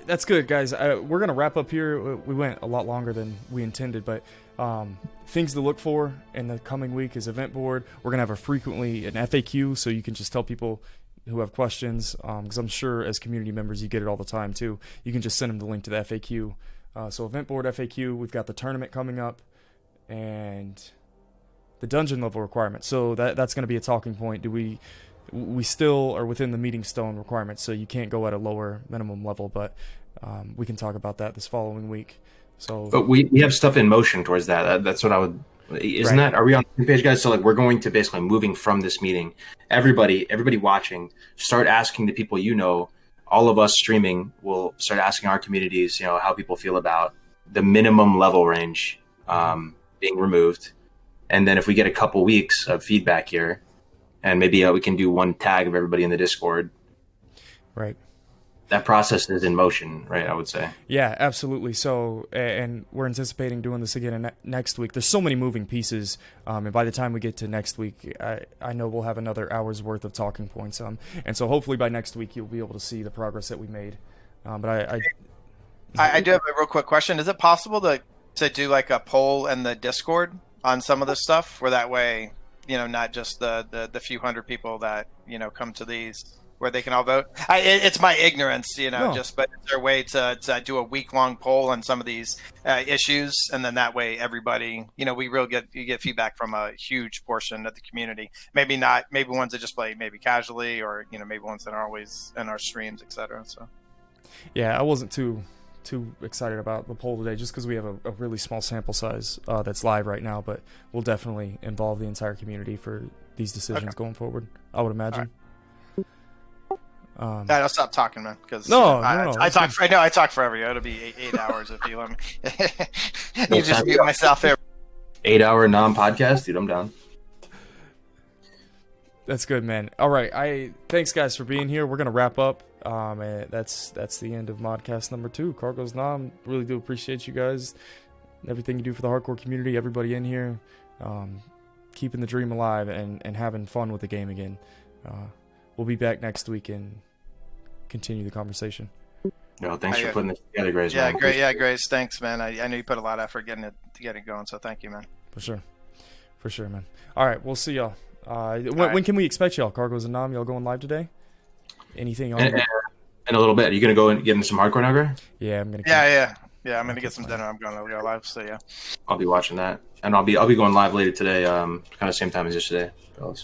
that's good, guys. We're gonna wrap up here. We went a lot longer than we intended, but things to look for in the coming week is event board. We're gonna have an FAQ, so you can just tell people who have questions, because I'm sure as community members you get it all the time too. You can just send them the link to the FAQ. So event board FAQ. We've got the tournament coming up, and the dungeon level requirement. So that's going to be a talking point. Do we still are within the meeting stone requirements, so you can't go at a lower minimum level, but we can talk about that this following week. So, but we have stuff in motion towards that. That's what I would. Isn't that? Are we on the same page, guys? So we're going to basically moving from this meeting. Everybody watching, start asking the people all of us streaming will start asking our communities, how people feel about the minimum level range being removed. And then if we get a couple weeks of feedback here, and maybe we can do one tag of everybody in the Discord. Right. That process is in motion, right, I would say. Yeah, absolutely. So, and we're anticipating doing this again next week. There's so many moving pieces, and by the time we get to next week, I know we'll have another hour's worth of talking points. And so hopefully by next week you'll be able to see the progress that we made. But I do have a real quick question. Is it possible to do like a poll in the Discord on some of this stuff, where that way, not just the few hundred people that come to these, where they can all vote? It's my ignorance, No. but is there a way to do a week-long poll on some of these issues, and then that way everybody, you get feedback from a huge portion of the community. Maybe ones that just play maybe casually, or maybe ones that are always in our streams, etc. So yeah, I wasn't too excited about the poll today, just because we have a really small sample size that's live right now, but we'll definitely involve the entire community for these decisions going forward, I would imagine. I'll stop talking, man, because I talk forever. It'll be 8 hours if you let me. You just mute myself there. 8-hour non-podcast, dude. I'm down. That's good, man. All right, thanks guys for being here. We're gonna wrap up. That's the end of Modcast number 2. Kargoz Nom, really do appreciate you guys, everything you do for the hardcore community, everybody in here, keeping the dream alive and having fun with the game again. We'll be back next week and continue the conversation. No, thanks for putting this together, Grace. Yeah, man. great. Yeah, Grace. Thanks, man. I know you put a lot of effort getting it going, so thank you, man. For sure, man. All right, we'll see y'all. When can we expect y'all? Kargoz and Nom, y'all going live today? Anything on? In a little bit. Are you gonna go and get into some hardcore now, Gray? Yeah, I'm gonna. Yeah, I'm gonna get some dinner. I'm gonna go live. So yeah, I'll be watching that, and I'll be going live later today. Kind of same time as yesterday. All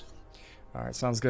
right, sounds good.